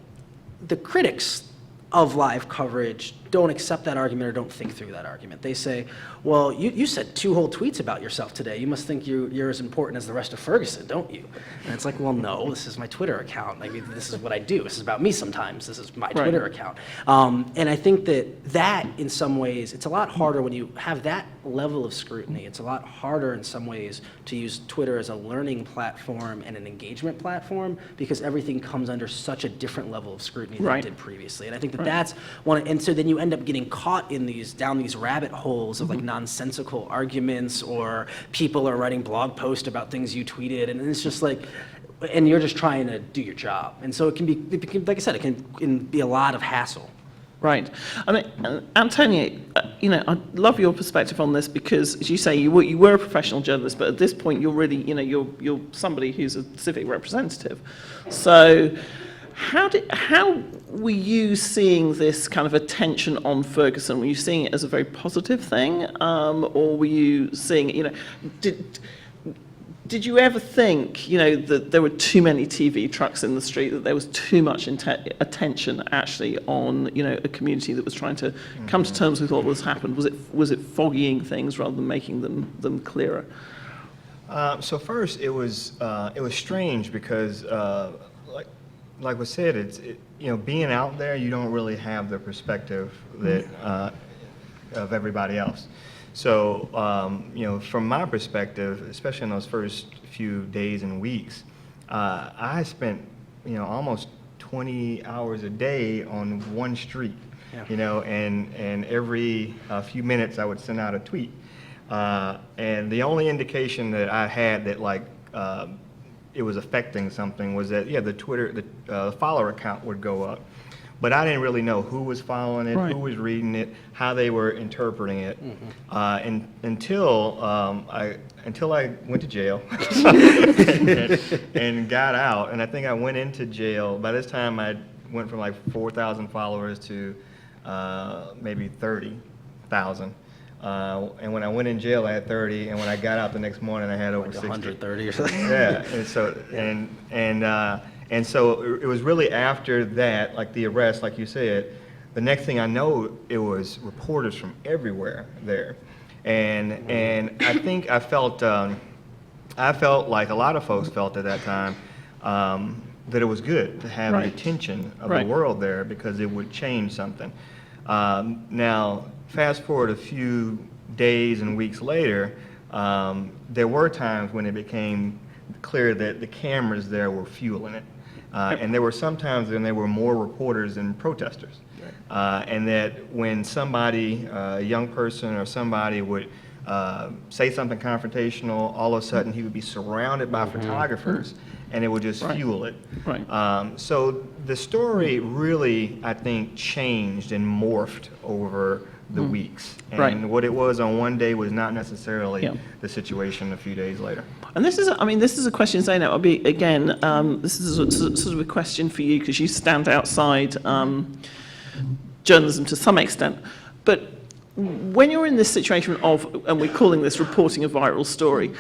the critics of live coverage don't accept that argument or don't think through that argument. They say, well, you said 2 whole tweets about yourself today. You must think you're as important as the rest of Ferguson, don't you? And it's like, well, no, this is my Twitter account. I mean, this is what I do. This is about me sometimes. This is my Twitter account. And I think that in some ways, it's a lot harder when you have that level of scrutiny. It's a lot harder in some ways to use Twitter as a learning platform and an engagement platform because everything comes under such a different level of scrutiny than it did previously. And I think that's one, and so then you end up getting caught in down these rabbit holes of like nonsensical arguments, or people are writing blog posts about things you tweeted, and it's just like, and you're just trying to do your job. And so it can be, like I said, it can be a lot of hassle. Right. I mean, Antonio, I love your perspective on this because, as you say, you were a professional journalist, but at this point you're really, you're somebody who's a civic representative. So how were you seeing this kind of attention on Ferguson? Were you seeing it as a very positive thing, or were you seeing it, did you ever think, that there were too many TV trucks in the street, that there was too much attention actually on, a community that was trying to come to terms with what was happened? Was it foggying things rather than making them clearer? So first, it was strange because, like was said, being out there, you don't really have the perspective that of everybody else. So, from my perspective, especially in those first few days and weeks, I spent, almost 20 hours a day on one street, and every few minutes I would send out a tweet. And the only indication that I had that it was affecting something was that, the Twitter, the follower account would go up. But I didn't really know who was following it, who was reading it, how they were interpreting it, until I went to jail and got out. And I think I went into jail. By this time, I went from like 4,000 followers to maybe 30,000. And when I went in jail, I had 30, and when I got out the next morning, I had over 60. 130 or something. Yeah, and so and so it was really after that, like the arrest, like you said, the next thing I know, it was reporters from everywhere there. And I think I felt like a lot of folks felt at that time, that it was good to have the attention of the world there because it would change something. Now, fast forward a few days and weeks later, there were times when it became clear that the cameras there were fueling it. And there were some times when there were more reporters than protesters. And that when somebody, a young person or somebody would say something confrontational, all of a sudden he would be surrounded by photographers and it would just fuel it. So the story really, I think, changed and morphed over the weeks. And what it was on one day was not necessarily the situation a few days later. And this is a question, Zeynep. I'll be, again, this is sort of a question for you because you stand outside journalism to some extent. But when you're in this situation of, and we're calling this reporting a viral story,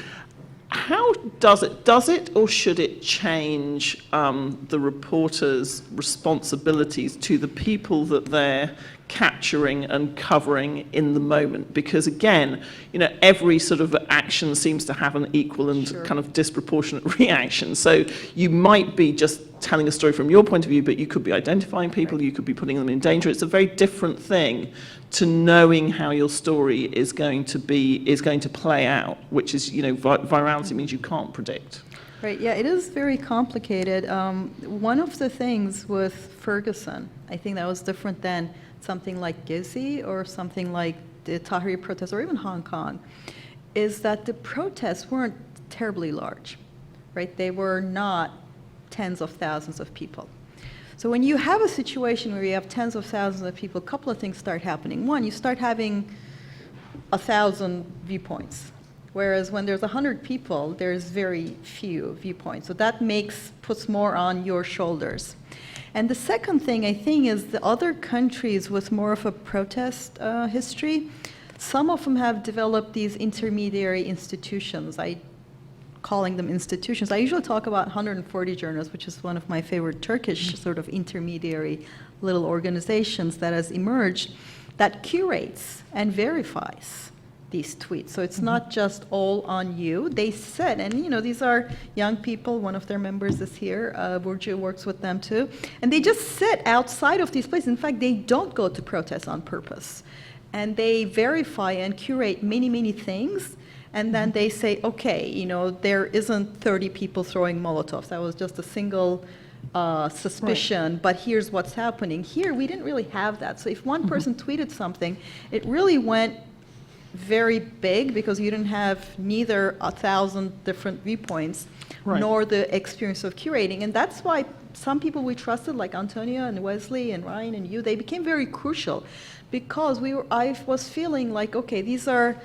How does it or should it change the reporters' responsibilities to the people that they're capturing and covering in the moment? Because again, every sort of action seems to have an equal and kind of disproportionate reaction. So you might be just telling a story from your point of view, but you could be identifying people, you could be putting them in danger. It's a very different thing to knowing how your story is going to play out, which is, virality means you can't predict. Right, yeah, it is very complicated. One of the things with Ferguson, I think that was different than something like Gezi or something like the Tahrir protests or even Hong Kong, is that the protests weren't terribly large, right? They were not tens of thousands of people. So when you have a situation where you have tens of thousands of people, a couple of things start happening. One, you start having 1,000 viewpoints, whereas when there's 100 people, there's very few viewpoints. So that puts more on your shoulders. And the second thing, I think, is the other countries with more of a protest history, some of them have developed these intermediary institutions. Calling them institutions. I usually talk about 140 journalists, which is one of my favorite Turkish sort of intermediary little organizations that has emerged that curates and verifies these tweets. So it's not just all on you. They said, and these are young people, one of their members is here, Burcu works with them too, and they just sit outside of these places. In fact, they don't go to protest on purpose. And they verify and curate many, many things. And then they say, okay, there isn't 30 people throwing Molotovs. That was just a single suspicion, but here's what's happening. Here, we didn't really have that. So if one person tweeted something, it really went very big because you didn't have neither 1,000 different viewpoints nor the experience of curating. And that's why some people we trusted, like Antonio and Wesley and Ryan and you, they became very crucial because I was feeling like, okay, these are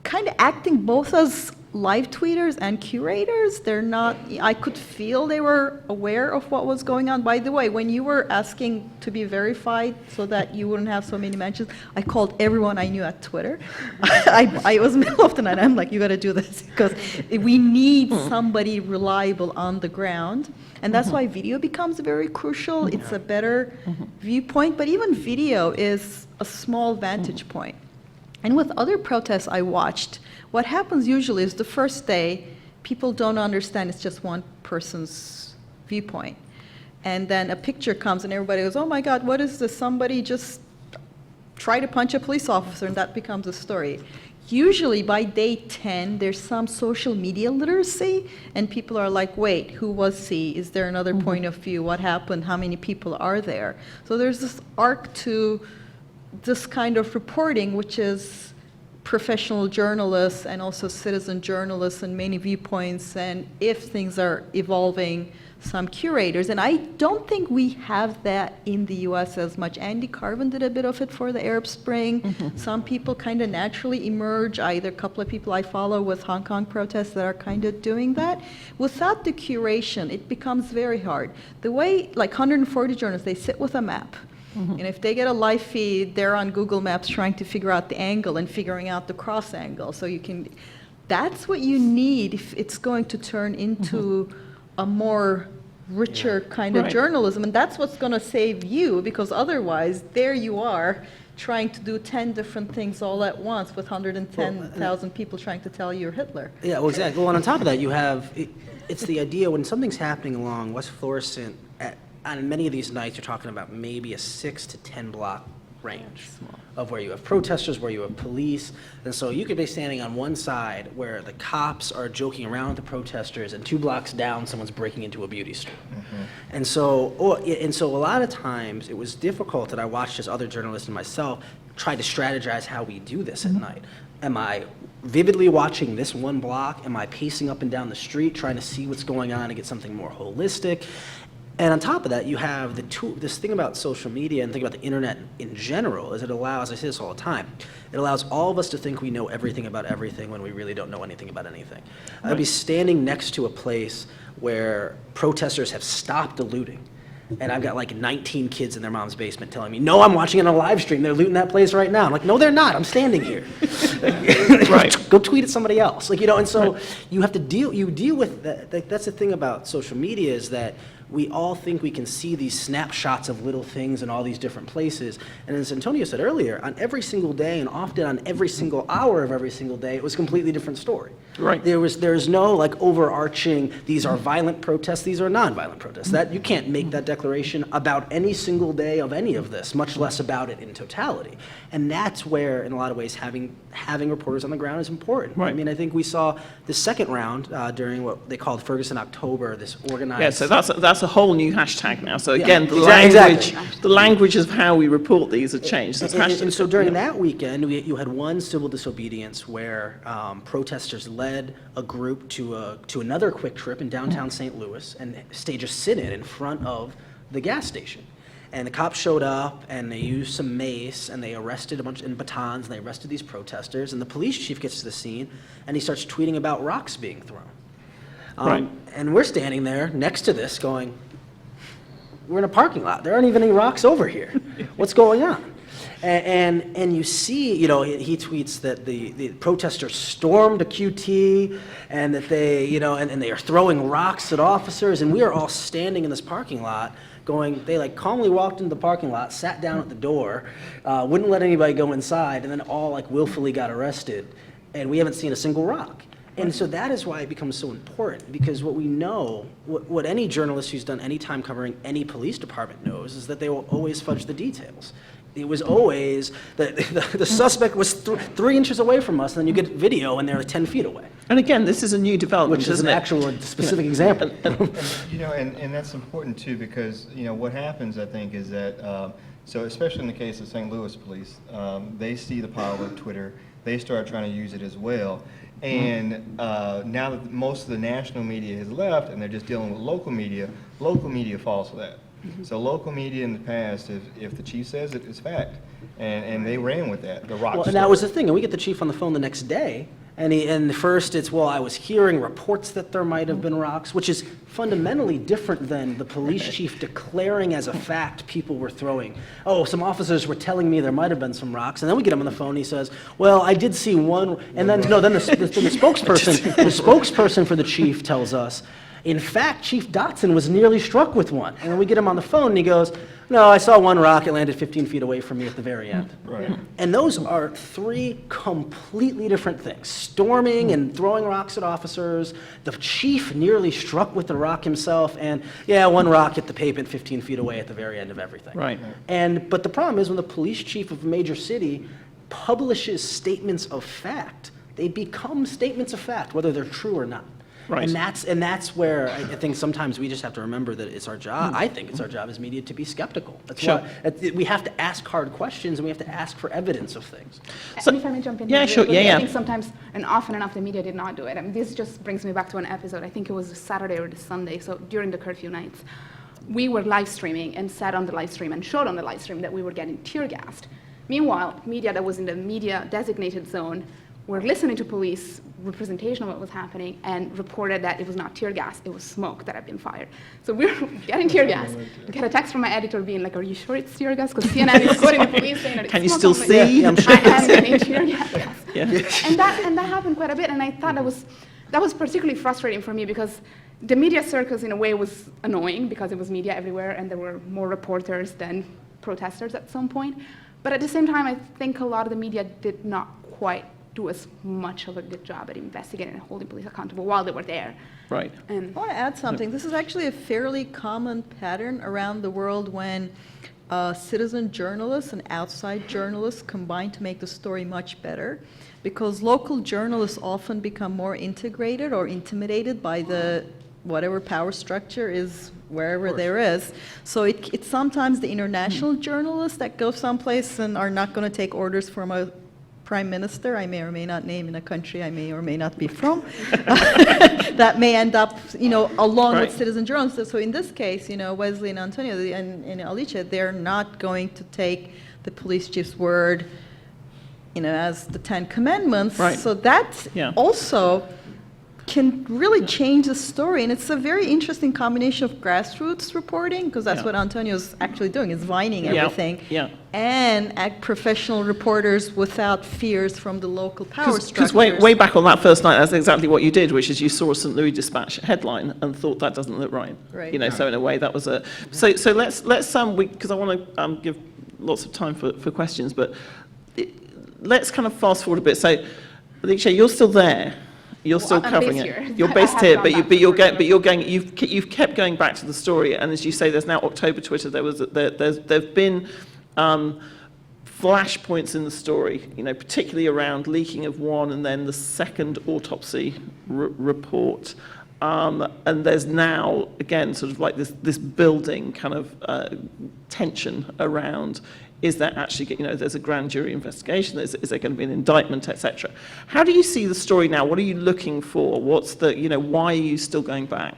kind of acting both as live tweeters and curators. They're not, I could feel they were aware of what was going on. By the way, when you were asking to be verified so that you wouldn't have so many mentions, I called everyone I knew at Twitter. I was middle of the night, I'm like, you gotta do this because we need somebody reliable on the ground. And that's why video becomes very crucial. It's a better viewpoint, but even video is a small vantage point. And with other protests I watched, what happens usually is the first day, people don't understand it's just one person's viewpoint. And then a picture comes and everybody goes, oh my God, what is this? Somebody just tried to punch a police officer, and that becomes a story. Usually by day 10, there's some social media literacy, and people are like, wait, who was he? Is there another point of view? What happened? How many people are there? So there's this arc to this kind of reporting, which is professional journalists and also citizen journalists and many viewpoints, and if things are evolving, some curators. And I don't think we have that in the US as much. Andy Carvin did a bit of it for the Arab Spring. Some people kind of naturally emerge, either a couple of people I follow with Hong Kong protests that are kind of doing that. Without the curation, it becomes very hard. The way, like 140 journalists, they sit with a map. And if they get a live feed, they're on Google Maps trying to figure out the angle and figuring out the cross angle. So you can, that's what you need if it's going to turn into a more richer kind of journalism. And that's what's going to save you, because otherwise, there you are trying to do 10 different things all at once with 110,000 people trying to tell you're Hitler. Yeah, well, exactly. Well, and on top of that, you have, it's the idea when something's happening along West Florissant on many of these nights, you're talking about maybe a 6 to 10 block range of where you have protesters, where you have police. And so you could be standing on one side where the cops are joking around with the protesters, and 2 blocks down, someone's breaking into a beauty store. And so a lot of times it was difficult that I watched as other journalists and myself try to strategize how we do this at night. Am I vividly watching this one block? Am I pacing up and down the street trying to see what's going on and get something more holistic? And on top of that, you have this thing about social media and think about the internet in general, is it allows, I say this all the time, it allows all of us to think we know everything about everything when we really don't know anything about anything. I'd be standing next to a place where protesters have stopped the looting, And I've got like 19 kids in their mom's basement telling me, no, I'm watching it on a live stream. They're looting that place right now. I'm like, no, they're not. I'm standing here. Right. Go tweet at somebody else. Like, and so you have to deal with that. That's the thing about social media is that we all think we can see these snapshots of little things in all these different places. And as Antonio said earlier, on every single day and often on every single hour of every single day, it was a completely different story. Right. There's no like overarching, these are violent protests, these are nonviolent protests. That you can't make that declaration about any single day of any of this, much less about it in totality. And that's where, in a lot of ways, having reporters on the ground is important. Right. I mean, I think we saw the second round during what they called Ferguson October, this organized... Yeah, so that's a whole new hashtag now. So again, exactly. the language of how we report these have changed. And so during that weekend, you had one civil disobedience where protesters led a group to another quick trip in downtown St. Louis and staged a sit-in in front of the gas station. And the cops showed up, and they used some mace, and they arrested a bunch in batons, and they arrested these protesters. And the police chief gets to the scene, and he starts tweeting about rocks being thrown. Right. And we're standing there next to this going, we're in a parking lot. There aren't even any rocks over here. What's going on? And you see, he tweets that the protesters stormed a QT and that they, and they are throwing rocks at officers. And we are all standing in this parking lot going, they like calmly walked into the parking lot, sat down at the door, wouldn't let anybody go inside, and then all like willfully got arrested. And we haven't seen a single rock. And so that is why it becomes so important, because what we know, what any journalist who's done any time covering any police department knows, is that they will always fudge the details. It was always that the suspect was 3 inches away from us, and then you get video and they're 10 feet away. And again, this is a new development, which is an actual specific example. And that's important too, because what happens, I think, is that so especially in the case of St. Louis police, they see the power of Twitter, they start trying to use it as well. And now that most of the national media has left and they're just dealing with local media falls for that. So local media in the past, if the chief says it, it's fact. And they ran with that, the rock Well, and that was the thing. And we get the chief on the phone the next day, and first it's, well, I was hearing reports that there might have been rocks, which is fundamentally different than the police chief declaring as a fact people were throwing. Oh, some officers were telling me there might have been some rocks. And then we get him on the phone, and he says, well, I did see one. And then, no, then the spokesperson for the chief tells us, in fact, Chief Dotson was nearly struck with one. And then we get him on the phone, and he goes, no, I saw one rock. It landed 15 feet away from me at the very end. Right. And those are 3 completely different things. Storming and throwing rocks at officers, the chief nearly struck with the rock himself, and yeah, one rock hit the pavement 15 feet away at the very end of everything. Right. But the problem is when the police chief of a major city publishes statements of fact, they become statements of fact, whether they're true or not. Right. And that's where I think sometimes we just have to remember that it's our job. I think it's our job as media to be skeptical. That's Sure. why we have to ask hard questions and we have to ask for evidence of things. And if I may jump in Yeah, here, sure. really quickly, Yeah. I think sometimes, and often enough, the media did not do it. I mean, this just brings me back to an episode. I think it was a Saturday or the Sunday, so during the curfew nights. We were live streaming and sat on the live stream and showed on the live stream that we were getting tear gassed. Meanwhile, media that was in the media designated zone were listening to police representation of what was happening and reported that it was not tear gas, it was smoke that had been fired. So we were getting tear gas. We get a text from my editor being like, are you sure it's tear gas? Because CNN is quoting the police saying that it's Can you smoke. still I'm like, see? Yeah, I am getting tear gas. Yeah. And that happened quite a bit, and I thought that was particularly frustrating for me because the media circus in a way was annoying because it was media everywhere and there were more reporters than protesters at some point. But at the same time, I think a lot of the media did not quite do as much of a good job at investigating and holding police accountable while they were there. Right. And I want to add something. This is actually a fairly common pattern around the world when citizen journalists and outside journalists combine to make the story much better, because local journalists often become more integrated or intimidated by the whatever power structure is wherever there is. So it's sometimes the international journalists that go someplace and are not going to take orders from a prime minister, I may or may not name in a country I may or may not be from, that may end up, along with citizen journalists. So in this case, Wesley and Antonio and Alicia, they're not going to take the police chief's word, as the 10 Commandments. Right. So that's also can really change the story. And it's a very interesting combination of grassroots reporting, because that's what Antonio's actually doing, is vining everything, and professional reporters without fears from the local power structures. Because way back on that first night, that's exactly what you did, which is you saw a St. Louis Dispatch headline and thought that doesn't look right. You know, so in a way that was a... So let's because I want to give lots of time for questions, but let's kind of fast forward a bit. So, Alicia, you're still there. You're still covering it. You're based here, but you've kept going back to the story. And as you say, there's now October Twitter. There've been flashpoints in the story, you know, particularly around leaking of one and then the second autopsy report. And there's now again sort of like this building kind of tension around. Is there actually, you know, there's a grand jury investigation, is there going to be an indictment, etc. How do you see the story now? What are you looking for? What's the, you know, why are you still going back?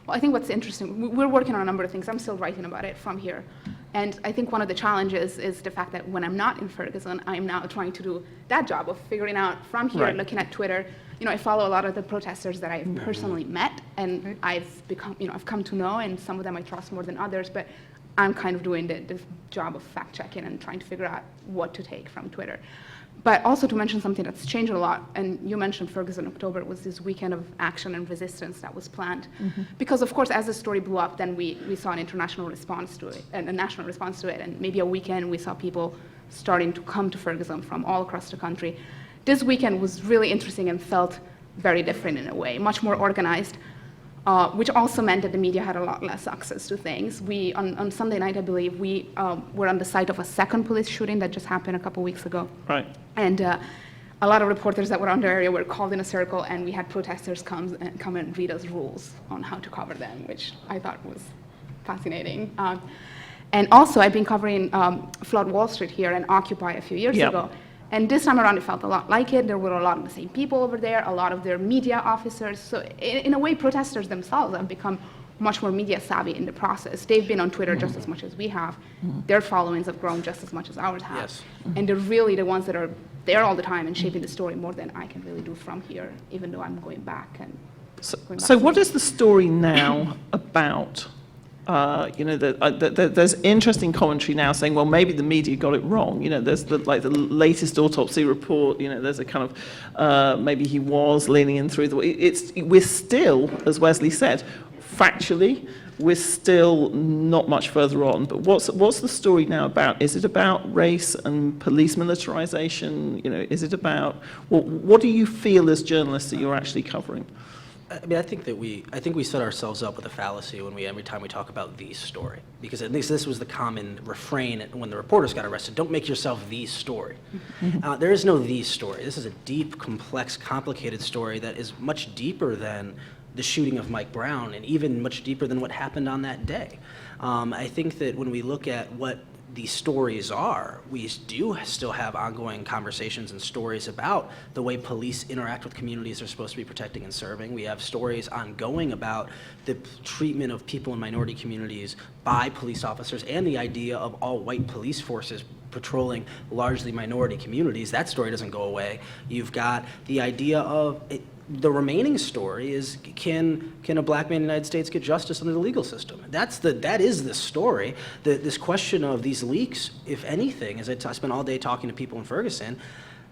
Well, I think what's interesting, we're working on a number of things. I'm still writing about it from here. And I think one of the challenges is the fact that when I'm not in Ferguson, I'm now trying to do that job of figuring out from here, looking at Twitter. You know, I follow a lot of the protesters that I've personally met, and I've become, you know, I've come to know, and some of them I trust more than others, but I'm kind of doing the job of fact-checking and trying to figure out what to take from Twitter. But also to mention something that's changed a lot, and you mentioned Ferguson October was this weekend of action and resistance that was planned. Because of course, as the story blew up, then we saw an international response to it, and a national response to it, and maybe a weekend we saw people starting to come to Ferguson from all across the country. This weekend was really interesting and felt very different in a way, much more organized. Which also meant that the media had a lot less access to things. We, on Sunday night, I believe, we were on the site of a second police shooting that just happened a couple weeks ago. Right. And a lot of reporters that were on the area were called in a circle, and we had protesters come and read us rules on how to cover them, which I thought was fascinating. And also, I've been covering Flood Wall Street here and Occupy a few years ago. And this time around, it felt a lot like it. There were a lot of the same people over there, a lot of their media officers. So in a way, protesters themselves have become much more media savvy in the process. They've been on Twitter just as much as we have. Their followings have grown just as much as ours have. And they're really the ones that are there all the time and shaping the story more than I can really do from here, even though I'm going back. So what is the story now about? You know, there's interesting commentary now saying, well, maybe the media got it wrong. You know, there's the latest autopsy report. You know, there's a kind of maybe he was leaning in through the. We're still, as Wesley said, factually, we're still not much further on. But what's the story now about? Is it about race and police militarization? You know, is it about what do you feel as journalists that you're actually covering? I mean, I think we set ourselves up with a fallacy every time we talk about the story, because at least this was the common refrain when the reporters got arrested: don't make yourself the story. There is no the story. This is a deep, complex, complicated story that is much deeper than the shooting of Mike Brown, and even much deeper than what happened on that day. I think that when we look at what these stories are, we do still have ongoing conversations and stories about the way police interact with communities they're supposed to be protecting and serving. We have stories ongoing about the treatment of people in minority communities by police officers and the idea of all white police forces patrolling largely minority communities. That story doesn't go away. You've got the idea of the remaining story is can a black man in the United States get justice under the legal system? That is the story. This question of these leaks, if anything, as I spent all day talking to people in Ferguson,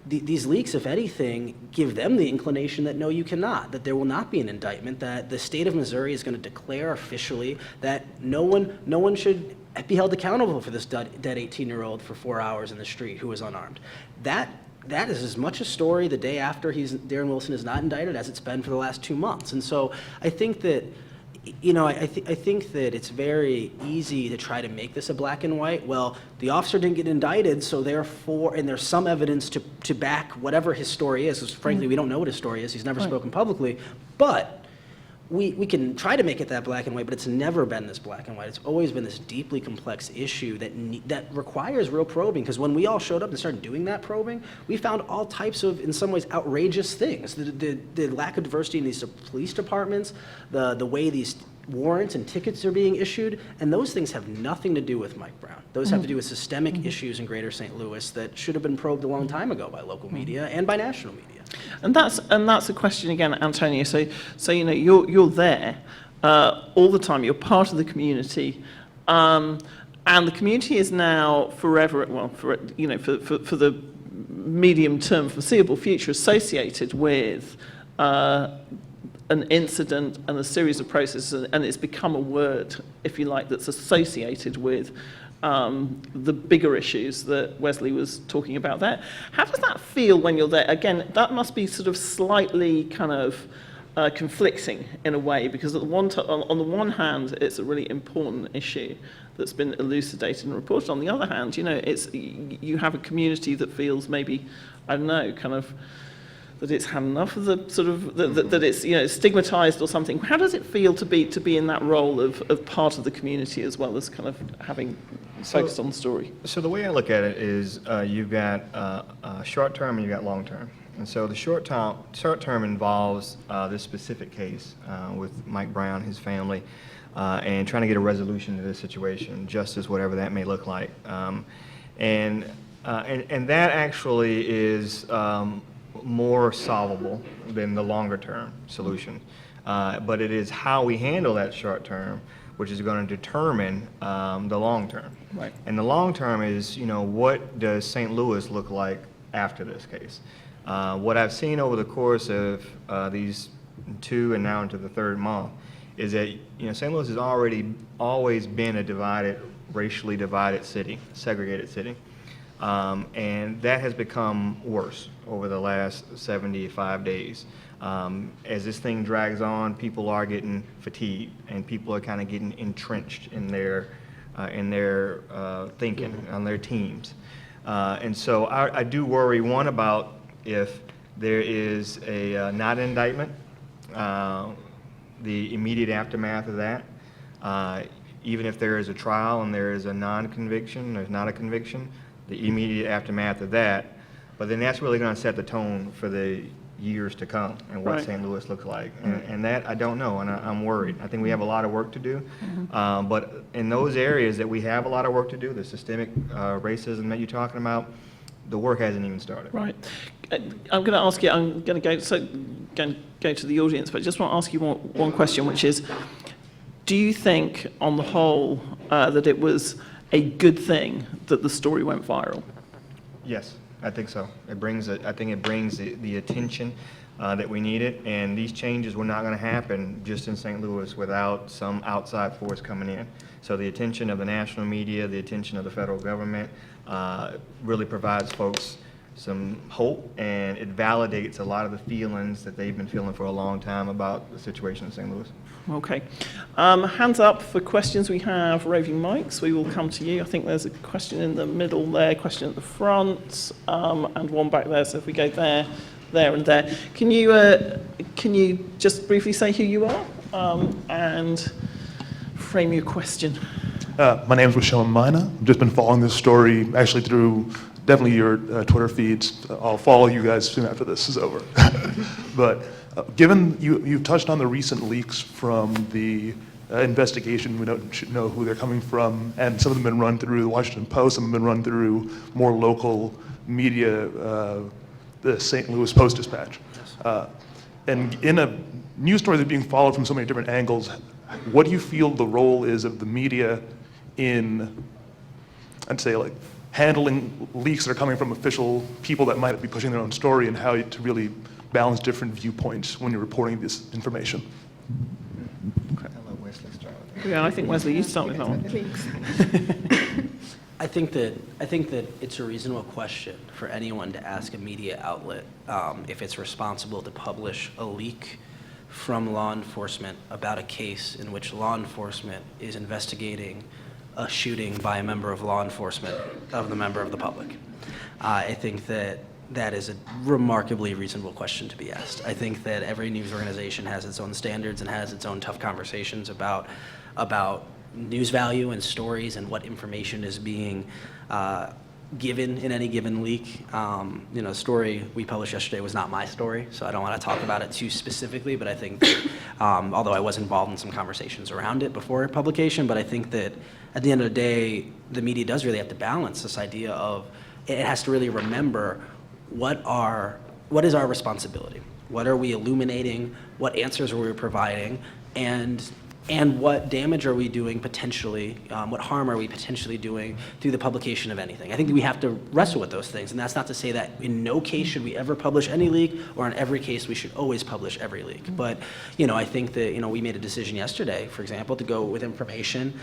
these leaks, if anything, give them the inclination that no, you cannot, that there will not be an indictment, that the state of Missouri is going to declare officially that no one should be held accountable for this dead 18-year-old for 4 hours in the street who was unarmed. That is as much a story the day after Darren Wilson is not indicted as it's been for the last 2 months. And so I think that, you know, I think that it's very easy to try to make this a black and white. Well, the officer didn't get indicted, so therefore, and there's some evidence to back whatever his story is, because frankly, we don't know what his story is. He's never spoken publicly. But we can try to make it that black and white, but it's never been this black and white. It's always been this deeply complex issue that requires real probing, because when we all showed up and started doing that probing, we found all types of, in some ways, outrageous things. The lack of diversity in these police departments, the way these warrants and tickets are being issued, and those things have nothing to do with Mike Brown. Those have to do with systemic issues in greater St. Louis that should have been probed a long time ago by local media and by national media. And that's a question again, Antonio. So you know, you're there all the time. You're part of the community, and the community is now forever, well, for the medium-term foreseeable future, associated with an incident and a series of processes, and it's become a word, if you like, that's associated with the bigger issues that Wesley was talking about there. How does that feel when you're there? Again, that must be sort of slightly kind of conflicting in a way, because on the one hand, it's a really important issue that's been elucidated and reported. On the other hand, you know, you have a community that feels maybe, I don't know, kind of that it's had enough of the sort of that it's, you know, stigmatized or something. How does it feel to be in that role of part of the community as well as kind of having focused on the story? So the way I look at it is you've got short term and you've got long term. And so the short term involves this specific case with Mike Brown, his family, and trying to get a resolution to this situation, justice, whatever that may look like. And that actually is more solvable than the longer term solution. But it is how we handle that short term which is going to determine the long term. Right. And the long term is, you know, what does St. Louis look like after this case? What I've seen over the course of these 2 and now into the 3rd month is that, you know, St. Louis has always been a racially divided city, segregated city. And that has become worse over the last 75 days. As this thing drags on, people are getting fatigued, and people are kind of getting entrenched in their thinking on their teams. And so I do worry, one, about if there is a not indictment, the immediate aftermath of that. Even if there is a trial and there is a non-conviction, there's not a conviction, the immediate aftermath of that. But then that's really going to set the tone for the years to come and what St. Louis looks like. And that I don't know, and I'm worried. I think we have a lot of work to do. But in those areas that we have a lot of work to do, the systemic racism that you're talking about, the work hasn't even started. Right. I'm going to ask you, I'm going to go to the audience, but I just want to ask you one question, which is, do you think, on the whole, that it was a good thing that the story went viral? Yes, I think so. I think it brings the attention that we needed, and these changes were not going to happen just in St. Louis without some outside force coming in. So the attention of the national media, the attention of the federal government really provides folks some hope, and it validates a lot of the feelings that they've been feeling for a long time about the situation in St. Louis. Okay. Hands up for questions. We have roving mics. We will come to you. I think there's a question in the middle there, question at the front, and one back there. So if we go there, and there. Can you just briefly say who you are and frame your question? My name is Rochelle Mina. I've just been following this story actually through definitely your Twitter feeds. I'll follow you guys soon after this is over. But given you've touched on the recent leaks from the investigation, we don't know who they're coming from, and some of them have been run through the Washington Post, some have been run through more local media, the St. Louis Post-Dispatch. And in a news story that's being followed from so many different angles, what do you feel the role is of the media in, I'd say, like, handling leaks that are coming from official people that might be pushing their own story, and how to really balance different viewpoints when you're reporting this information? Yeah, I think Wesley, you start with that one. I think that it's a reasonable question for anyone to ask a media outlet if it's responsible to publish a leak from law enforcement about a case in which law enforcement is investigating a shooting by a member of law enforcement of the member of the public. I think that is a remarkably reasonable question to be asked. I think that every news organization has its own standards and has its own tough conversations about given in any given leak. The story we published yesterday was not my story, so I don't want to talk about it too specifically, but I think that, although I was involved in some conversations around it before publication, but I think that at the end of the day, the media does really have to balance this idea of, it has to really remember what is our responsibility? What are we illuminating? What answers are we providing? And what damage are we doing potentially, what harm are we potentially doing through the publication of anything? I think that we have to wrestle with those things, and that's not to say that in no case should we ever publish any leak, or in every case we should always publish every leak. But I think that we made a decision yesterday, for example, to go with information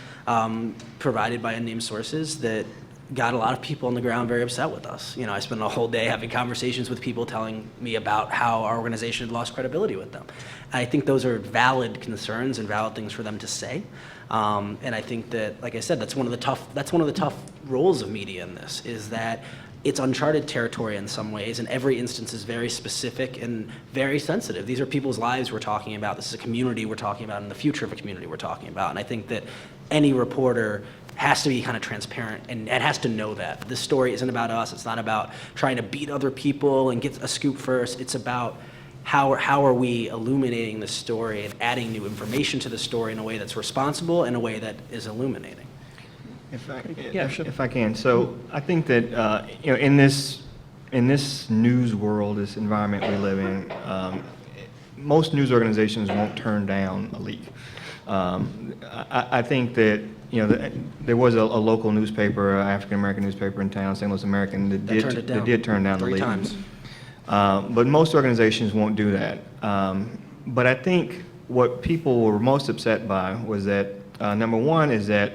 provided by unnamed sources that got a lot of people on the ground very upset with us. I spent a whole day having conversations with people telling me about how our organization had lost credibility with them. I think those are valid concerns and valid things for them to say. And I think that, like I said, that's one of the tough roles of media in this, is that it's uncharted territory in some ways, and every instance is very specific and very sensitive. These are people's lives we're talking about. This is a community we're talking about, and the future of a community we're talking about. And I think that any reporter has to be kind of transparent and has to know that. This story isn't about us. It's not about trying to beat other people and get a scoop first. It's about how are we illuminating the story and adding new information to the story in a way that's responsible and a way that is illuminating. If I can. So I think that in this news world, this environment we live in, most news organizations won't turn down a leak. I think that there was a local newspaper, African American newspaper in town, St. Louis American, that did turn down the leak. 3 times. But most organizations won't do that. But I think what people were most upset by was that, number one, is that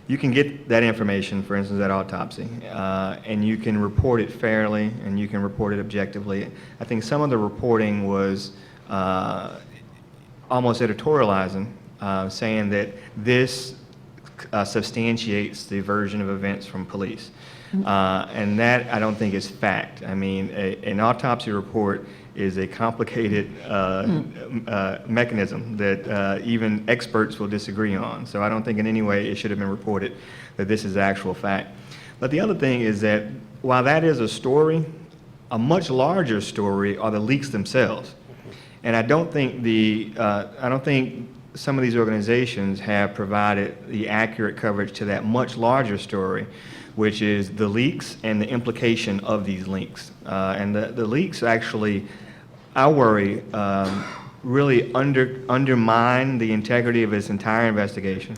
you can get that information, for instance, that autopsy, and you can report it fairly and you can report it objectively. I think some of the reporting was almost editorializing, saying that this substantiates the version of events from police. And that, I don't think, is fact. I mean, an autopsy report is a complicated mechanism that even experts will disagree on. So I don't think in any way it should have been reported that this is actual fact. But the other thing is that while that is a story, a much larger story are the leaks themselves. And I don't think some of these organizations have provided the accurate coverage to that much larger story, which is the leaks and the implication of these leaks. And the leaks actually, I worry, really undermine the integrity of this entire investigation.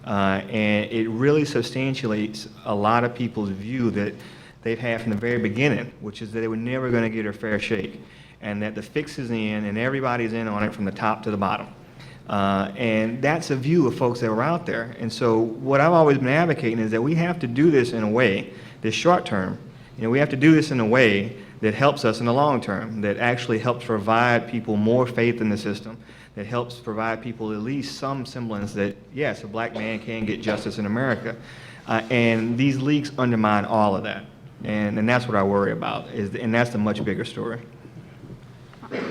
And it really substantiates a lot of people's view that they've had from the very beginning, which is that they were never going to get a fair shake, and that the fix is in and everybody's in on it from the top to the bottom. And that's a view of folks that were out there. And so what I've always been advocating is that we have to do this in a way, this short term, we have to do this in a way that helps us in the long term, that actually helps provide people more faith in the system, that helps provide people at least some semblance that, yes, a black man can get justice in America. And these leaks undermine all of that. And that's what I worry about, and that's the much bigger story.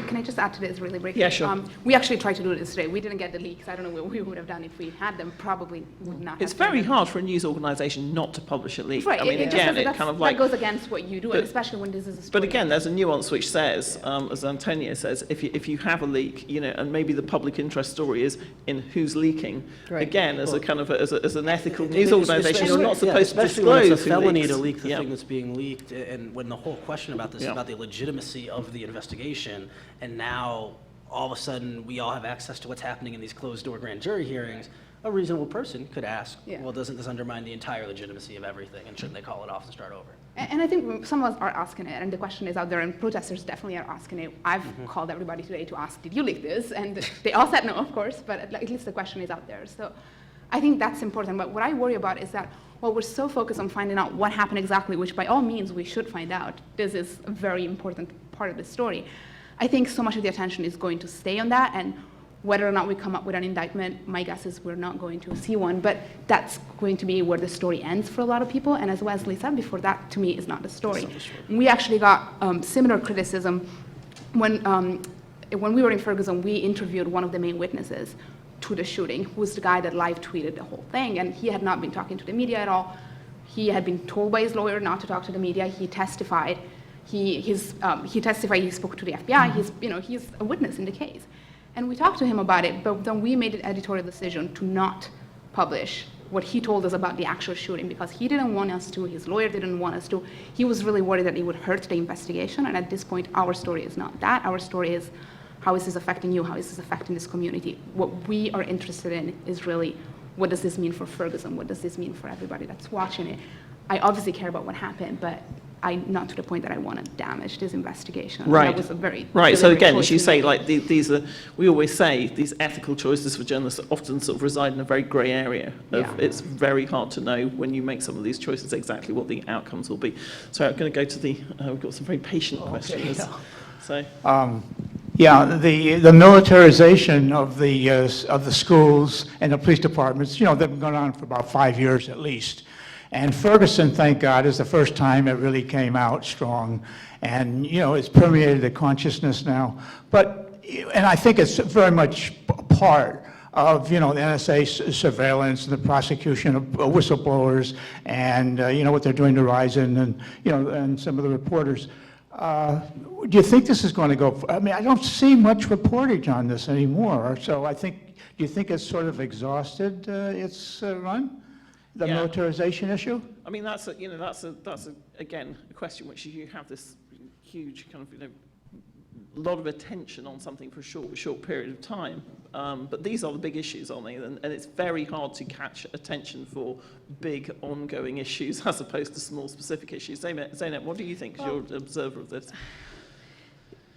Can I just add to this really briefly? Yeah, sure. We actually tried to do this today. We didn't get the leaks. I don't know what we would have done if we had them. Probably would not. It's very hard for a news organisation not to publish a leak. Right. I mean, that goes against what you do, and especially when this is a story. But again, there's a nuance which says, as Antonio says, if you have a leak, and maybe the public interest story is in who's leaking. Right. Again, as as an ethical news organisation, you're not supposed to disclose when it's a felony leaks. to leak the thing that's being leaked, and when the whole question about this is about the legitimacy of the investigation, and now all of a sudden we all have access to what's happening in these closed-door grand jury hearings, a reasonable person could ask, well, doesn't this undermine the entire legitimacy of everything, and shouldn't they call it off and start over? And I think some of us are asking it, and the question is out there, and protesters definitely are asking it. I've called everybody today to ask, did you leak this? And they all said no, of course, but at least the question is out there. So I think that's important. But what I worry about is that while we're so focused on finding out what happened exactly, which by all means we should find out, this is a very important part of the story, I think so much of the attention is going to stay on that, and whether or not we come up with an indictment, my guess is we're not going to see one, but that's going to be where the story ends for a lot of people, and as Wesley said before, that to me is not the story. We actually got similar criticism when we were in Ferguson. We interviewed one of the main witnesses to the shooting, who was the guy that live tweeted the whole thing, and he had not been talking to the media at all. He had been told by his lawyer not to talk to the media. He testified. He testified. He spoke to the FBI. He's a witness in the case, and we talked to him about it. But then we made an editorial decision to not publish what he told us about the actual shooting because he didn't want us to. His lawyer didn't want us to. He was really worried that it would hurt the investigation. And at this point, our story is not that. Our story is how is this affecting you? How is this affecting this community? What we are interested in is really, what does this mean for Ferguson? What does this mean for everybody that's watching it? I obviously care about what happened, but I'm not to the point that I want to damage this investigation. Right. That was a very right. So again, as you choice say, like these are, we always say these ethical choices for journalists often sort of reside in a very grey area. It's very hard to know when you make some of these choices exactly what the outcomes will be. So I'm going to go to the. We've got some very patient questions. Yeah. So. The militarization of the schools and the police departments, they've been going on for about 5 years at least. And Ferguson, thank God, is the first time it really came out strong. And, it's permeated the consciousness now. And I think it's very much part of, the NSA surveillance and the prosecution of whistleblowers and, what they're doing to Verizon and, and some of the reporters. Do you think this is going to go? I mean, I don't see much reportage on this anymore. So do you think it's sort of exhausted its run? The militarization issue? I mean, that's again a question which you have this huge kind of lot of attention on something for a short period of time. But these are the big issues, aren't they? And it's very hard to catch attention for big ongoing issues as opposed to small specific issues. Zeynep, what do you think as you're an observer of this?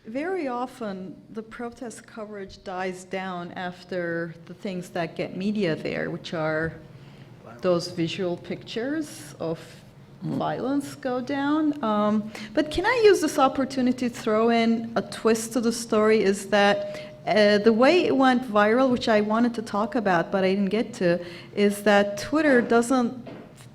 Very often, the protest coverage dies down after the things that get media there, which are those visual pictures of violence go down. But can I use this opportunity to throw in a twist to the story is that the way it went viral, which I wanted to talk about but I didn't get to, is that Twitter doesn't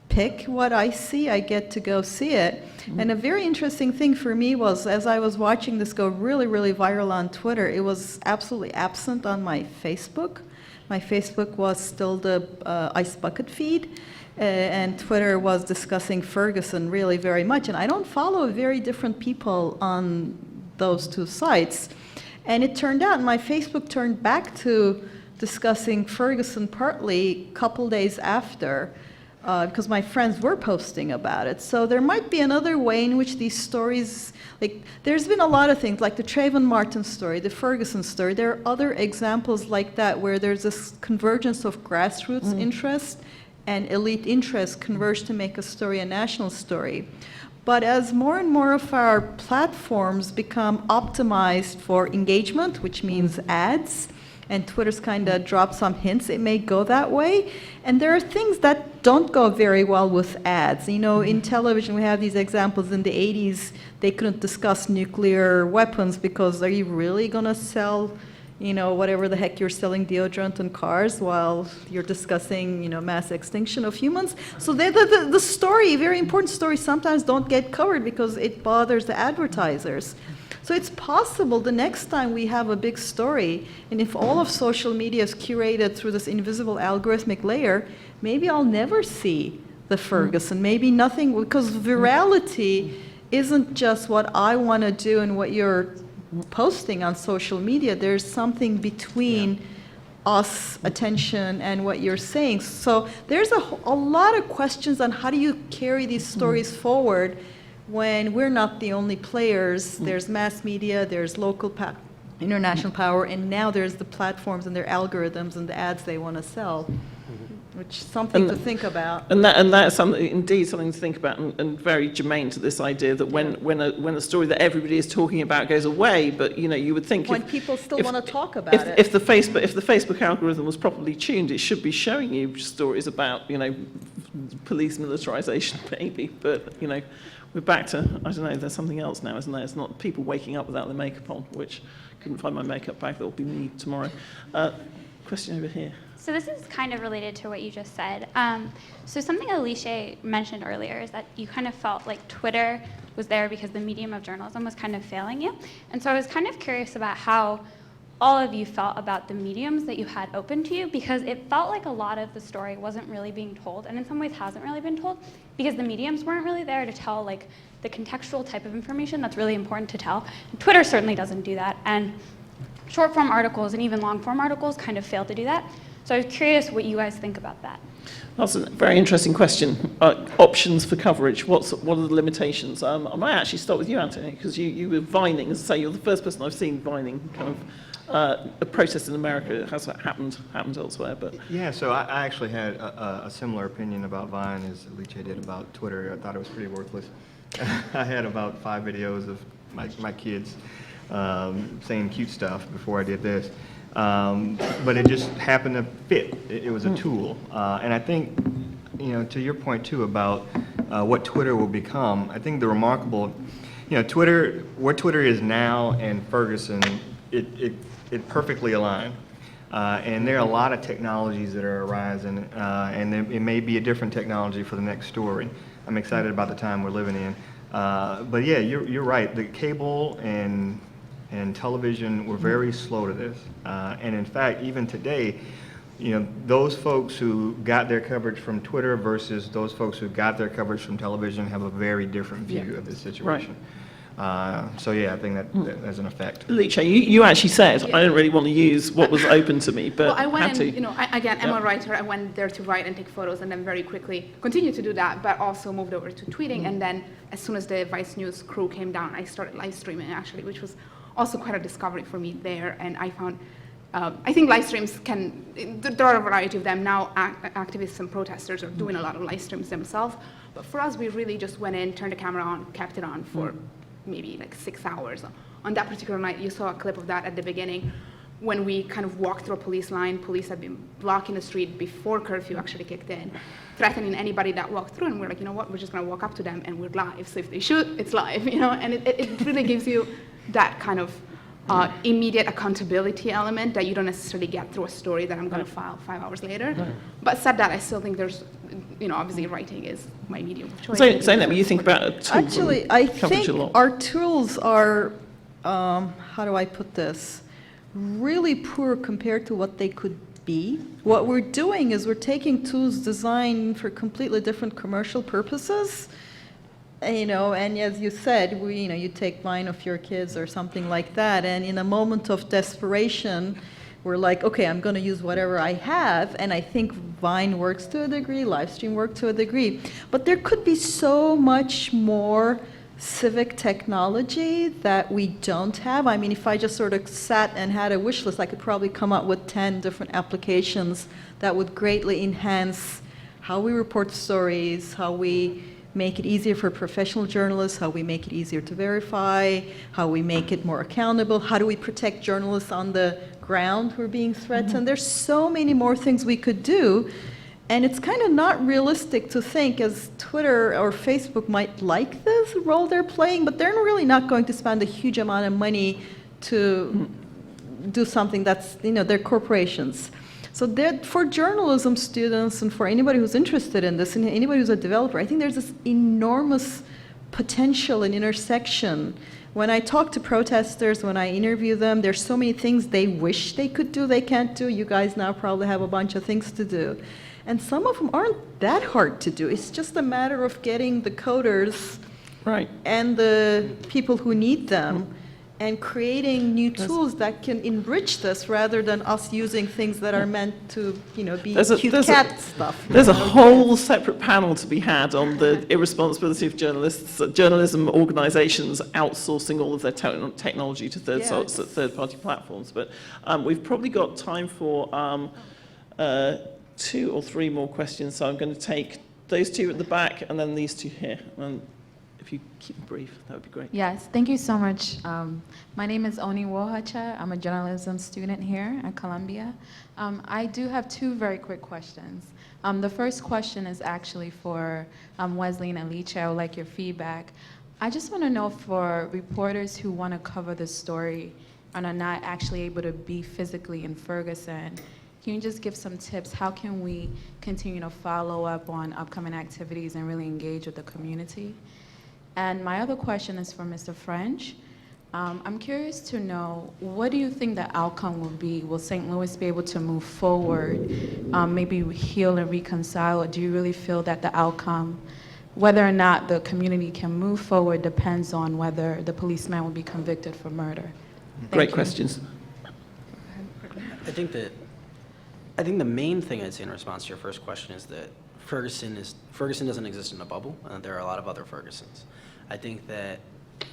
pick what I see, I get to go see it. And a very interesting thing for me was, as I was watching this go really, really viral on Twitter, it was absolutely absent on my Facebook. My Facebook was still the Ice Bucket feed, and Twitter was discussing Ferguson really very much. And I don't follow very different people on those two sites. And it turned out my Facebook turned back to discussing Ferguson partly a couple days after, because my friends were posting about it. So there might be another way in which these stories, like there's been a lot of things, like the Trayvon Martin story, the Ferguson story. There are other examples like that where there's this convergence of grassroots interest and elite interest converge to make a story a national story. But as more and more of our platforms become optimized for engagement, which means ads, and Twitter's kind of dropped some hints, it may go that way. And there are things that don't go very well with ads. In television, we have these examples. In the 80s, they couldn't discuss nuclear weapons because are you really going to sell, whatever the heck you're selling, deodorant and cars, while you're discussing, mass extinction of humans? So the story, very important stories, sometimes don't get covered because it bothers the advertisers. So it's possible the next time we have a big story, and if all of social media is curated through this invisible algorithmic layer, maybe I'll never see the Ferguson. Maybe nothing, because virality isn't just what I want to do and what you're posting on social media. There's something between us, attention, and what you're saying. So there's a lot of questions on how do you carry these stories forward when we're not the only players. There's mass media, there's local international power, and now there's the platforms and their algorithms and the ads they want to sell, which is something to think about. And that's indeed something to think about, and very germane to this idea that when a story that everybody is talking about goes away, but you would think when people still want to talk about it. If the Facebook algorithm was properly tuned, it should be showing you stories about police militarization, maybe, but we're back to, I don't know, there's something else now, isn't there? It's not people waking up without their makeup on, which couldn't find my makeup bag, that will be me tomorrow. Question over here. So this is kind of related to what you just said. So something Alicia mentioned earlier is that you kind of felt like Twitter was there because the medium of journalism was kind of failing you. And so I was kind of curious about how all of you felt about the mediums that you had open to you, because it felt like a lot of the story wasn't really being told, and in some ways hasn't really been told, because the mediums weren't really there to tell like the contextual type of information that's really important to tell. And Twitter certainly doesn't do that, and short form articles and even long form articles kind of fail to do that. So I was curious what you guys think about that. That's a very interesting question. Options for coverage, what are the limitations? I might actually start with you, Anthony, because you were vining, as I say, you're the first person I've seen vining kind of a protest in America. It has happened elsewhere, but... Yeah, so I actually had a similar opinion about Vine as Alice did about Twitter. I thought it was pretty worthless. I had about 5 videos of my kids saying cute stuff before I did this. But it just happened to fit. It was a tool. And I think, to your point too about what Twitter will become, I think the remarkable, Twitter, where Twitter is now and Ferguson, it perfectly align. And there are a lot of technologies that are arising, and it may be a different technology for the next story. I'm excited about the time we're living in. But yeah, you're right. The cable and television were very slow to this. And in fact, even today, those folks who got their coverage from Twitter versus those folks who got their coverage from television have a very different view of this situation. So yeah, I think that has an effect. Alice, you actually said, I didn't really want to use what was open to me, but well, I went had to. and, again, I'm a writer. I went there to write and take photos, and then very quickly continued to do that, but also moved over to tweeting. And then as soon as the Vice News crew came down, I started live streaming, actually, which was also quite a discovery for me there. And I found, I think live streams there are a variety of them. Now activists and protesters are doing a lot of live streams themselves. But for us, we really just went in, turned the camera on, kept it on for maybe like 6 hours. On that particular night, you saw a clip of that at the beginning, when we kind of walked through a police line. Police had been blocking the street before curfew actually kicked in, threatening anybody that walked through, and we're like, you know what, we're just gonna walk up to them and we're live. So if they shoot, it's live, and it really gives you that kind of immediate accountability element that you don't necessarily get through a story that I'm gonna file 5 hours later. But said that, I still think there's, obviously writing is my medium of choice. Zeynep, you think about it too? Actually, I think our tools are, how do I put this, really poor compared to what they could be. What we're doing is we're taking tools designed for completely different commercial purposes, and as you said, you take Vine of your kids or something like that, and in a moment of desperation, we're like, okay, I'm going to use whatever I have, and I think Vine works to a degree, Livestream works to a degree, but there could be so much more civic technology that we don't have. I mean, if I just sort of sat and had a wish list, I could probably come up with 10 different applications that would greatly enhance how we report stories, how we make it easier for professional journalists, how we make it easier to verify, how we make it more accountable, how do we protect journalists on the ground who are being threatened. There's so many more things we could do, and it's kind of not realistic to think, as Twitter or Facebook might like this role they're playing, but they're really not going to spend a huge amount of money to do something that's, they're corporations. So for journalism students and for anybody who's interested in this and anybody who's a developer, I think there's this enormous potential and intersection. When I talk to protesters, when I interview them, there's so many things they wish they could do, they can't do. You guys now probably have a bunch of things to do. And some of them aren't that hard to do. It's just a matter of getting the coders and the people who need them and creating new tools that can enrich this rather than us using things that are meant to, be cute cat stuff. There's a whole separate panel to be had on the irresponsibility of journalism organizations outsourcing all of their technology to third-party platforms. But we've probably got time for 2 or 3 more questions, so I'm going to take those 2 at the back and then these 2 here. And if you keep it brief, that would be great. Yes, thank you so much. My name is Oni Wohacha. I'm a journalism student here at Columbia. I do have 2 very quick questions. The first question is actually for Wesley and Alice. I would like your feedback. I just want to know, for reporters who want to cover the story and are not actually able to be physically in Ferguson, can you just give some tips? How can we continue to follow up on upcoming activities and really engage with the community? And my other question is for Mr. French. I'm curious to know, what do you think the outcome will be? Will St. Louis be able to move forward, maybe heal and reconcile, or do you really feel that the outcome, whether or not the community can move forward, depends on whether the policeman will be convicted for murder? Great questions. I think the main thing I'd say in response to your first question is that Ferguson doesn't exist in a bubble, and there are a lot of other Fergusons. I think that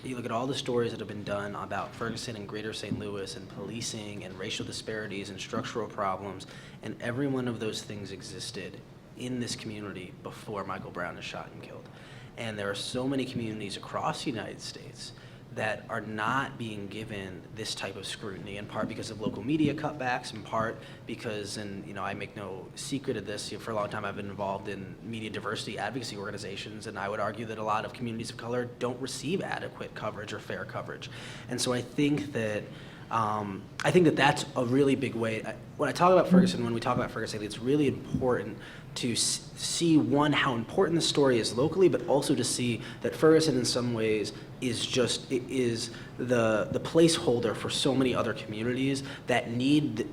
you look at all the stories that have been done about Ferguson and Greater St. Louis and policing and racial disparities and structural problems, and every one of those things existed in this community before Michael Brown is shot and killed. And there are so many communities across the United States that are not being given this type of scrutiny, in part because of local media cutbacks, in part because, and I make no secret of this, for a long time I've been involved in media diversity advocacy organizations, and I would argue that a lot of communities of color don't receive adequate coverage or fair coverage. And so I think that that's a really big way. When I talk about Ferguson, when we talk about Ferguson, it's really important to see, one, how important the story is locally, but also to see that Ferguson in some ways is the placeholder for so many other communities that need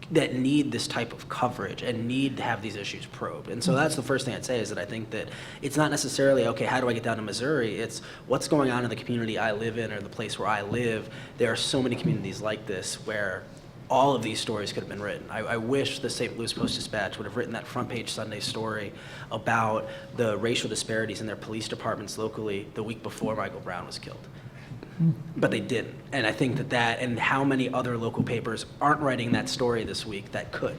this type of coverage and need to have these issues probed. And so that's the first thing I'd say, is that I think that it's not necessarily, okay, how do I get down to Missouri? It's what's going on in the community I live in or the place where I live. There are so many communities like this where all of these stories could have been written. I wish the St. Louis Post-Dispatch would have written that front page Sunday story about the racial disparities in their police departments locally the week before Michael Brown was killed. But they didn't. And I think that and how many other local papers aren't writing that story this week that could.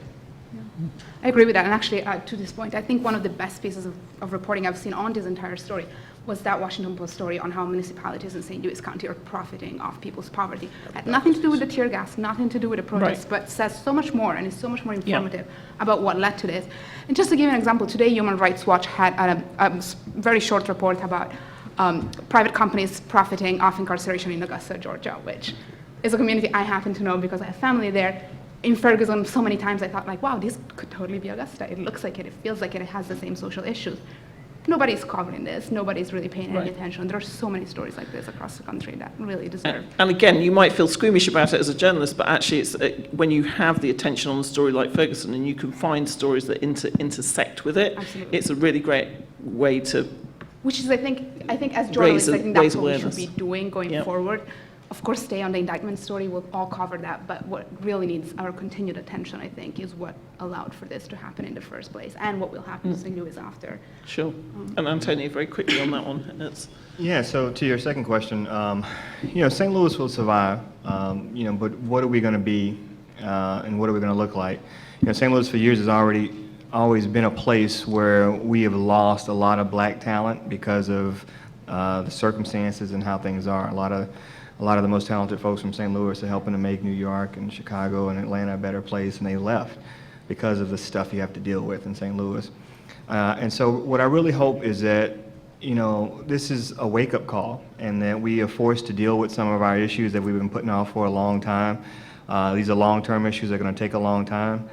I agree with that. And actually, to this point, I think one of the best pieces of reporting I've seen on this entire story was that Washington Post story on how municipalities in St. Louis County are profiting off people's poverty. Had nothing to do with the tear gas, nothing to do with the protests, but says so much more and is so much more informative about what led to this. And just to give you an example, today Human Rights Watch had a very short report about private companies profiting off incarceration in Augusta, Georgia, which is a community I happen to know because I have family there. In Ferguson, so many times I thought, like, wow, this could totally be Augusta. It looks like it feels like it has the same social issues. Nobody's covering this. Nobody's really paying any attention. There are so many stories like this across the country that really deserve. And again, you might feel squeamish about it as a journalist, but actually it's when you have the attention on a story like Ferguson and you can find stories that intersect with it, it's a really great way to Which is, I think as journalists, I think that's what we should be doing going forward. Of course, stay on the indictment story, we'll all cover that, but what really needs our continued attention, I think, is what allowed for this to happen in the first place and what will happen to St. Louis after. Sure. And Antonio, very quickly on that one. Yeah, so to your second question, St. Louis will survive, but what are we going to be and what are we going to look like? St. Louis for years has always been a place where we have lost a lot of black talent because of the circumstances and how things are. A lot of the most talented folks from St. Louis are helping to make New York and Chicago and Atlanta a better place, and they left because of the stuff you have to deal with in St. Louis. And so what I really hope is that, this is a wake-up call, and that we are forced to deal with some of our issues that we've been putting off for a long time. These are long-term issues that are going to take a long time.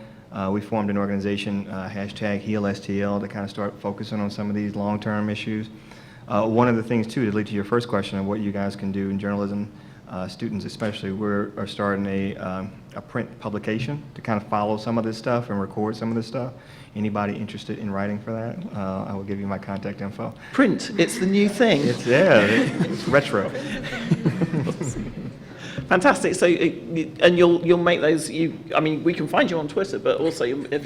We formed an organization, #HealSTL, to kind of start focusing on some of these long-term issues. One of the things, too, to lead to your first question of what you guys can do in journalism, students especially, are starting a print publication to kind of follow some of this stuff and record some of this stuff. Anybody interested in writing for that? I will give you my contact info. Print, it's the new thing. It's retro. Fantastic. So, and you'll make those. We can find you on Twitter, but also if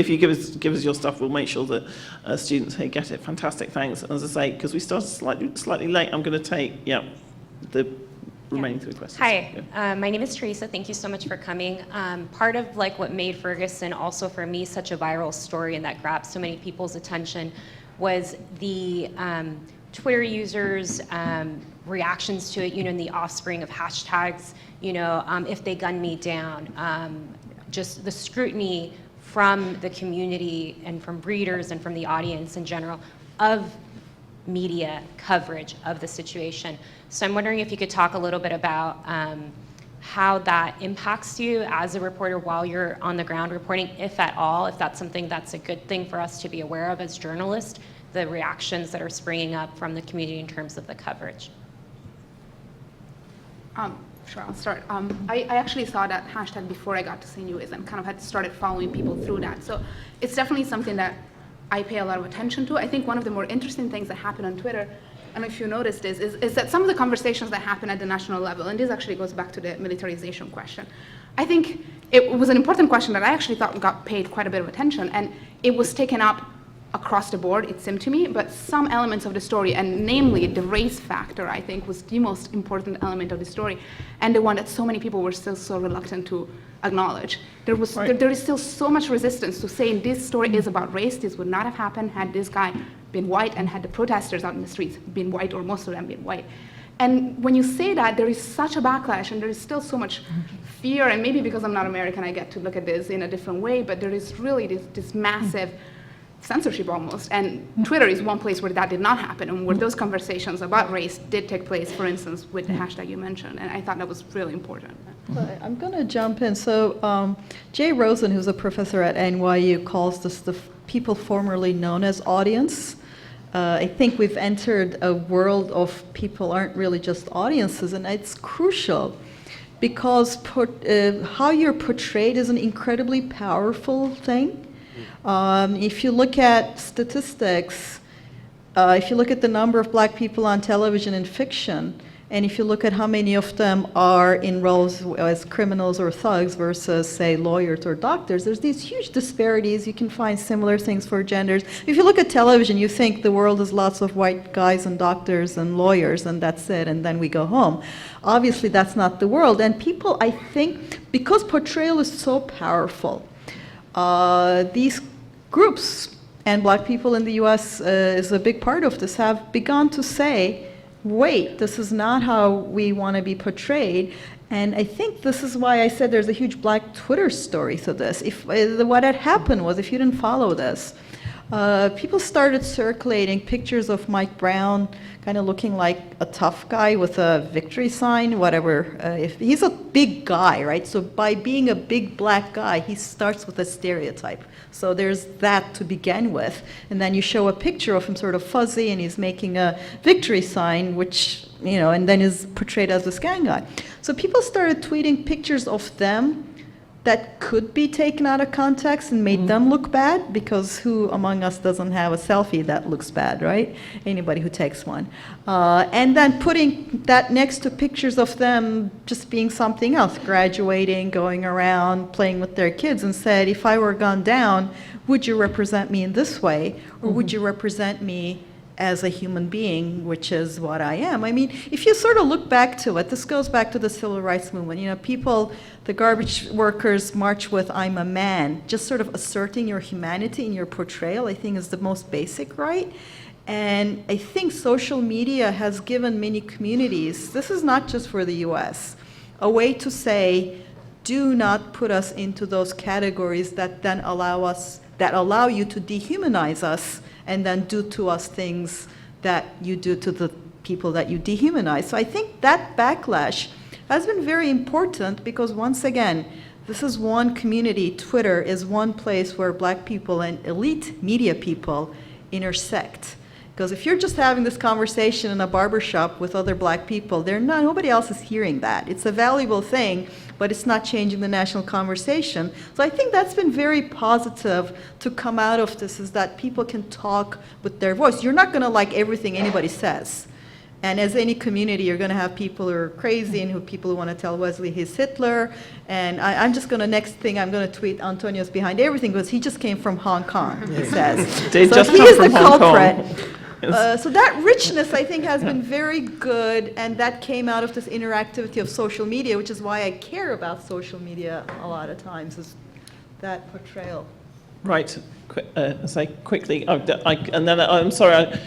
you give us your stuff, we'll make sure that students here get it. Fantastic. Thanks. And as I say, because we started slightly late, I'm going to take the remaining three questions. Hi, my name is Teresa. Thank you so much for coming. Part of what made Ferguson also for me such a viral story and that grabbed so many people's attention was the Twitter users' reactions to it, and the offspring of hashtags, if they gun me down, just the scrutiny from the community and from readers and from the audience in general of media coverage of the situation. So I'm wondering if you could talk a little bit about how that impacts you as a reporter while you're on the ground reporting, if at all, if that's something that's a good thing for us to be aware of as journalists, the reactions that are springing up from the community in terms of the coverage. Sure, I'll start. I actually saw that hashtag before I got to St. Louis and kind of had started following people through that. So it's definitely something that I pay a lot of attention to. I think one of the more interesting things that happen on Twitter, and if you noticed this, is that some of the conversations that happen at the national level, and this actually goes back to the militarization question. I think it was an important question that I actually thought got paid quite a bit of attention, and it was taken up across the board, it seemed to me, but some elements of the story, and namely the race factor, I think, was the most important element of the story, and the one that so many people were still so reluctant to acknowledge. There is still so much resistance to saying this story is about race. This would not have happened had this guy been white and had the protesters out in the streets been white, or most of them been white. And when you say that, there is such a backlash, and there is still so much fear, and maybe because I'm not American, I get to look at this in a different way, but there is really this massive censorship almost. And Twitter is one place where that did not happen, and where those conversations about race did take place, for instance, with the hashtag you mentioned, and I thought that was really important. I'm going to jump in. So Jay Rosen, who's a professor at NYU, calls this the people formerly known as audience. I think we've entered a world of people aren't really just audiences, and it's crucial because how you're portrayed is an incredibly powerful thing. If you look at statistics, if you look at the number of black people on television in fiction, and if you look at how many of them are in roles as criminals or thugs versus, say, lawyers or doctors, there's these huge disparities. You can find similar things for genders. If you look at television, you think the world is lots of white guys and doctors and lawyers, and that's it, and then we go home. Obviously, that's not the world. And people, I think, because portrayal is so powerful, these groups, and black people in the US is a big part of this, have begun to say, wait, this is not how we want to be portrayed. And I think this is why I said there's a huge black Twitter story to this. What had happened was, if you didn't follow this, people started circulating pictures of Mike Brown kind of looking like a tough guy with a victory sign, whatever. If he's a big guy, right? So by being a big black guy, he starts with a stereotype. So there's that to begin with. And then you show a picture of him sort of fuzzy, and he's making a victory sign, which, and then is portrayed as this gang guy. So people started tweeting pictures of them that could be taken out of context and made them look bad, because who among us doesn't have a selfie that looks bad, right? Anybody who takes one. And then putting that next to pictures of them just being something else, graduating, going around, playing with their kids, and said, if I were gunned down, would you represent me in this way? Or would you represent me as a human being, which is what I am? I mean, if you sort of look back to it, this goes back to the civil rights movement. People, the garbage workers march with "I'm a man," just sort of asserting your humanity in your portrayal, I think is the most basic right. And I think social media has given many communities, this is not just for the US, a way to say, do not put us into those categories that then allow you to dehumanize us and then do to us things that you do to the people that you dehumanize. So I think that backlash has been very important, because once again, this is one community. Twitter is one place where black people and elite media people intersect. Because if you're just having this conversation in a barbershop with other black people, nobody else is hearing that. It's a valuable thing, but it's not changing the national conversation. So I think that's been very positive to come out of this, is that people can talk with their voice. You're not going to like everything anybody says. And as any community, you're going to have people who are crazy and people who want to tell Wesley he's Hitler. And I'm just going to, next thing I'm going to tweet Antonio's behind everything, because he just came from Hong Kong, he says. So he is the culprit. So that richness, I think, has been very good, and that came out of this interactivity of social media, which is why I care about social media a lot of times, is that portrayal. Right. Say quickly. And then I'm sorry.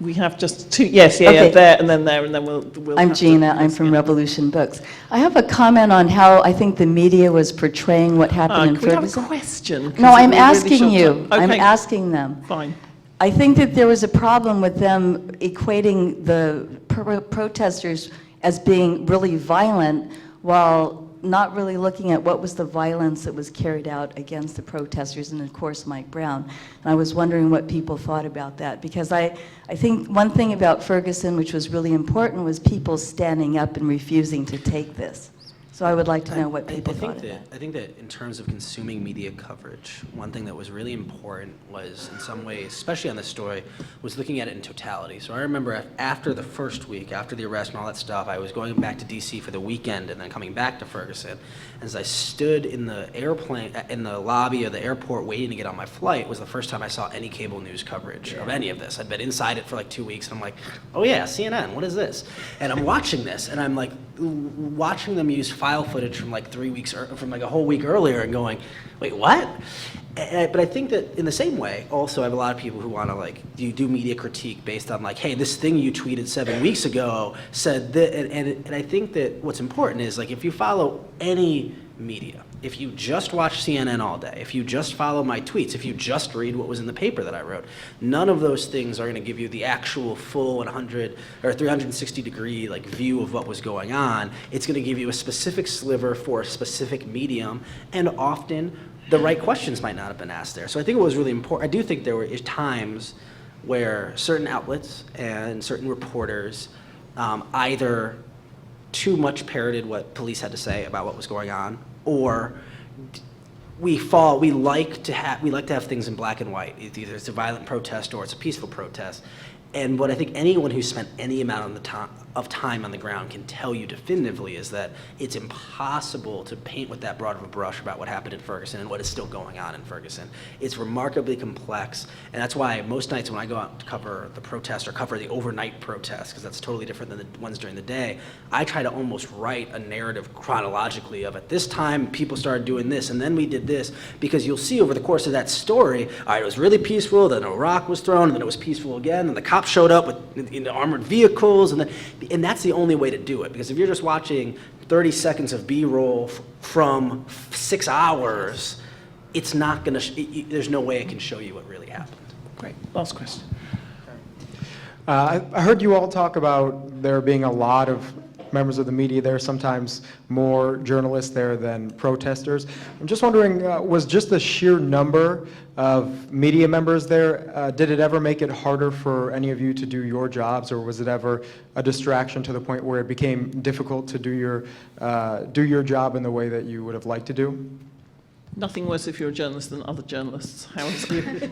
We have just two. Yes, yeah, there, and then there, and then we'll I'm Gina. I'm from Revolution Books. I have a comment on how I think the media was portraying what happened in Ferguson. We have a question. No, I'm asking you. I'm asking them. Fine. I think that there was a problem with them equating the protesters as being really violent, while not really looking at what was the violence that was carried out against the protesters, and of course Mike Brown. And I was wondering what people thought about that, because I think one thing about Ferguson which was really important was people standing up and refusing to take this. So I would like to know what people thought of that. I think that in terms of consuming media coverage, one thing that was really important was, in some ways, especially on this story, was looking at it in totality. So I remember after the first week, after the arrest and all that stuff, I was going back to DC for the weekend and then coming back to Ferguson. As I stood in the airplane, in the lobby of the airport waiting to get on my flight, was the first time I saw any cable news coverage of any of this. I'd been inside it for like 2 weeks, and I'm like, oh yeah, CNN, what is this? And I'm watching this, and I'm like, watching them use file footage from like 3 weeks, or from like a whole week earlier, and going, wait, what? But I think that in the same way, also I have a lot of people who want to like, you do media critique based on like, hey, this thing you tweeted 7 weeks ago said that, and I think that what's important is like, if you follow any media, if you just watch CNN all day, if you just follow my tweets, if you just read what was in the paper that I wrote, none of those things are going to give you the actual full 100 or 360 degree like view of what was going on. It's going to give you a specific sliver for a specific medium, and often the right questions might not have been asked there. So I think it was really important. I do think there were times where certain outlets and certain reporters either too much parroted what police had to say about what was going on, or we like to have things in black and white. Either it's a violent protest or it's a peaceful protest. And what I think anyone who spent any amount of time on the ground can tell you definitively is that it's impossible to paint with that broad of a brush about what happened in Ferguson and what is still going on in Ferguson. It's remarkably complex, and that's why most nights when I go out to cover the protest or cover the overnight protest, because that's totally different than the ones during the day, I try to almost write a narrative chronologically of at this time people started doing this and then we did this, because you'll see over the course of that story, all right, it was really peaceful, then a rock was thrown, and then it was peaceful again, and the cops showed up with armored vehicles, and that's the only way to do it, because if you're just watching 30 seconds of B-roll from 6 hours, it's not gonna, there's no way it can show you what really happened. Great, last question. I heard you all talk about there being a lot of members of the media there, sometimes more journalists there than protesters. I'm just wondering, was just the sheer number of media members there, did it ever make it harder for any of you to do your jobs, or was it ever a distraction to the point where it became difficult to do your job in the way that you would have liked to do? Nothing worse if you're a journalist than other journalists. How is it?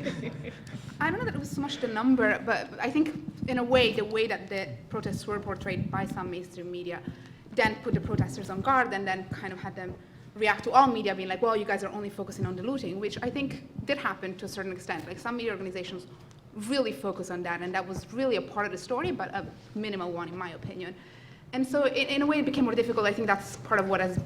I don't know that it was so much the number, but I think in a way, the way that the protests were portrayed by some mainstream media then put the protesters on guard, and then kind of had them react to all media being like, well, you guys are only focusing on the looting, which I think did happen to a certain extent. Like some media organizations really focus on that, and that was really a part of the story, but a minimal one in my opinion. And so in a way it became more difficult. I think that's part of what has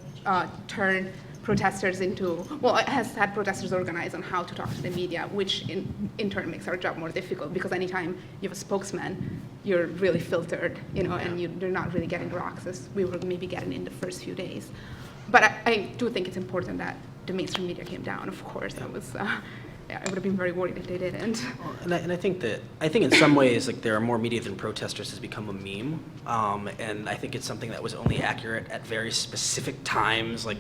turned protesters into, well, it has had protesters organize on how to talk to the media, which in turn makes our job more difficult, because anytime you have a spokesman, you're really filtered, and you're not really getting the access we were maybe getting in the first few days. But I do think it's important that the mainstream media came down, of course. That was, I would have been very worried if they didn't. And I think in some ways, like, there are more media than protesters has become a meme, and I think it's something that was only accurate at very specific times, like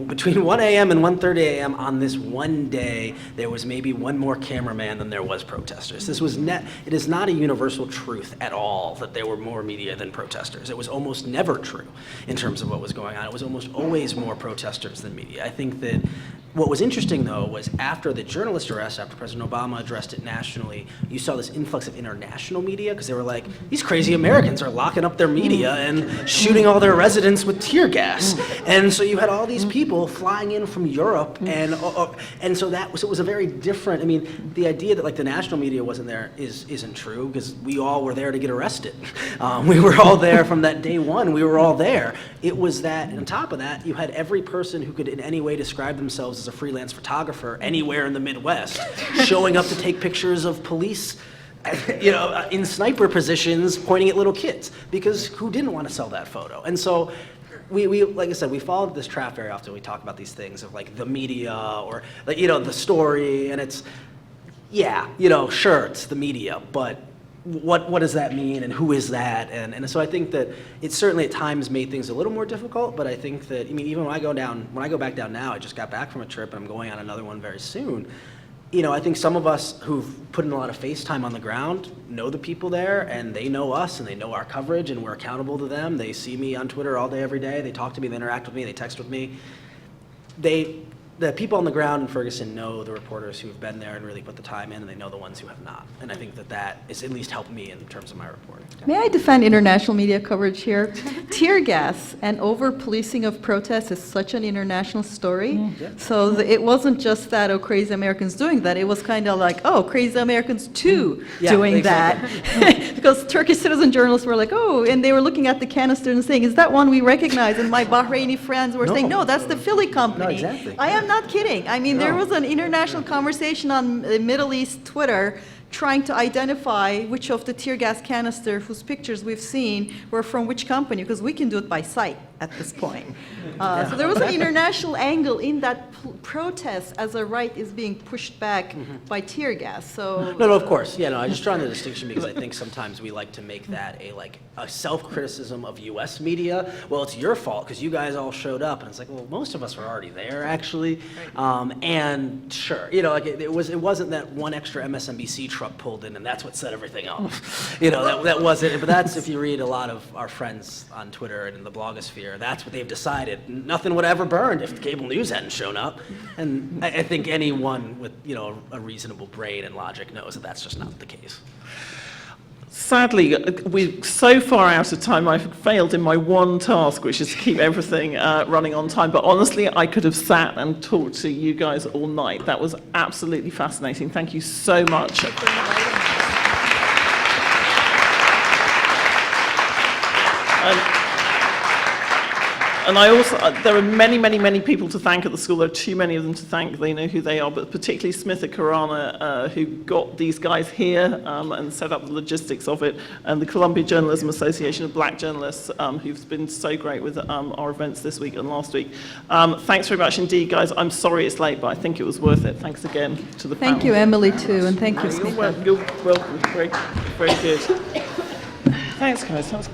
between 1 a.m. and 1:30 a.m. on this one day, there was maybe one more cameraman than there was protesters. It is not a universal truth at all that there were more media than protesters. It was almost never true in terms of what was going on. It was almost always more protesters than media. I think that what was interesting, though, was after the journalist arrest, after President Obama addressed it nationally, you saw this influx of international media, because they were like, these crazy Americans are locking up their media and shooting all their residents with tear gas. And so you had all these people flying in from Europe, and so it was a very different, I mean, the idea that like the national media wasn't there isn't true, because we all were there to get arrested. We were all there from that day one, we were all there. It was that, and on top of that, you had every person who could in any way describe themselves as a freelance photographer anywhere in the Midwest showing up to take pictures of police in sniper positions pointing at little kids, because who didn't want to sell that photo? And so we like I said, we fall into this trap very often. We talk about these things of like the media or like, the story, and it's, sure, it's the media, but what does that mean and who is that? And so I think that it certainly at times made things a little more difficult, but I think that, I mean, even when I go back down now, I just got back from a trip and I'm going on another one very soon. You know, I think some of us who've put in a lot of face time on the ground know the people there, and they know us and they know our coverage, and we're accountable to them. They see me on Twitter all day, every day. They talk to me, they interact with me, they text with me. The people on the ground in Ferguson know the reporters who have been there and really put the time in, and they know the ones who have not. And I think that has at least helped me in terms of my reporting. May I defend international media coverage here? Tear gas and over-policing of protests is such an international story. So it wasn't just that, oh, crazy Americans doing that. It was kind of like, oh, crazy Americans too doing that. Because Turkish citizen journalists were like, oh, and they were looking at the canister and saying, is that one we recognize? And my Bahraini friends were saying, no, that's the Philly company. No, exactly. I am not kidding. I mean, there was an international conversation on Middle East Twitter trying to identify which of the tear gas canister whose pictures we've seen were from which company, because we can do it by sight at this point. So there was an international angle in that protest as a right is being pushed back by tear gas. So No, of course. Yeah, no, I just draw the distinction because I think sometimes we like to make that a self-criticism of U.S. media. Well, it's your fault because you guys all showed up, and it's like, well, most of us were already there actually. And sure, you know, like it wasn't that one extra MSNBC truck pulled in and that's what set everything off. You know, that wasn't. But that's, if you read a lot of our friends on Twitter and in the blogosphere, that's what they've decided. Nothing would ever burned if the cable news hadn't shown up. And I think anyone with, you know, a reasonable brain and logic knows that that's just not the case. Sadly, we're so far out of time. I've failed in my one task, which is to keep everything running on time. But honestly, I could have sat and talked to you guys all night. That was absolutely fascinating. Thank you so much. And I also, there are many, many, many people to thank at the school. There are too many of them to thank. They know who they are, but particularly Smith at Karana, who got these guys here and set up the logistics of it, and the Columbia Journalism Association of Black Journalists, who've been so great with our events this week and last week. Thanks very much indeed, guys. I'm sorry it's late, but I think it was worth it. Thanks again to the panel. thank you, Emily, too, and thank you, Smith. You're welcome. Very, very good. Thanks, guys. That was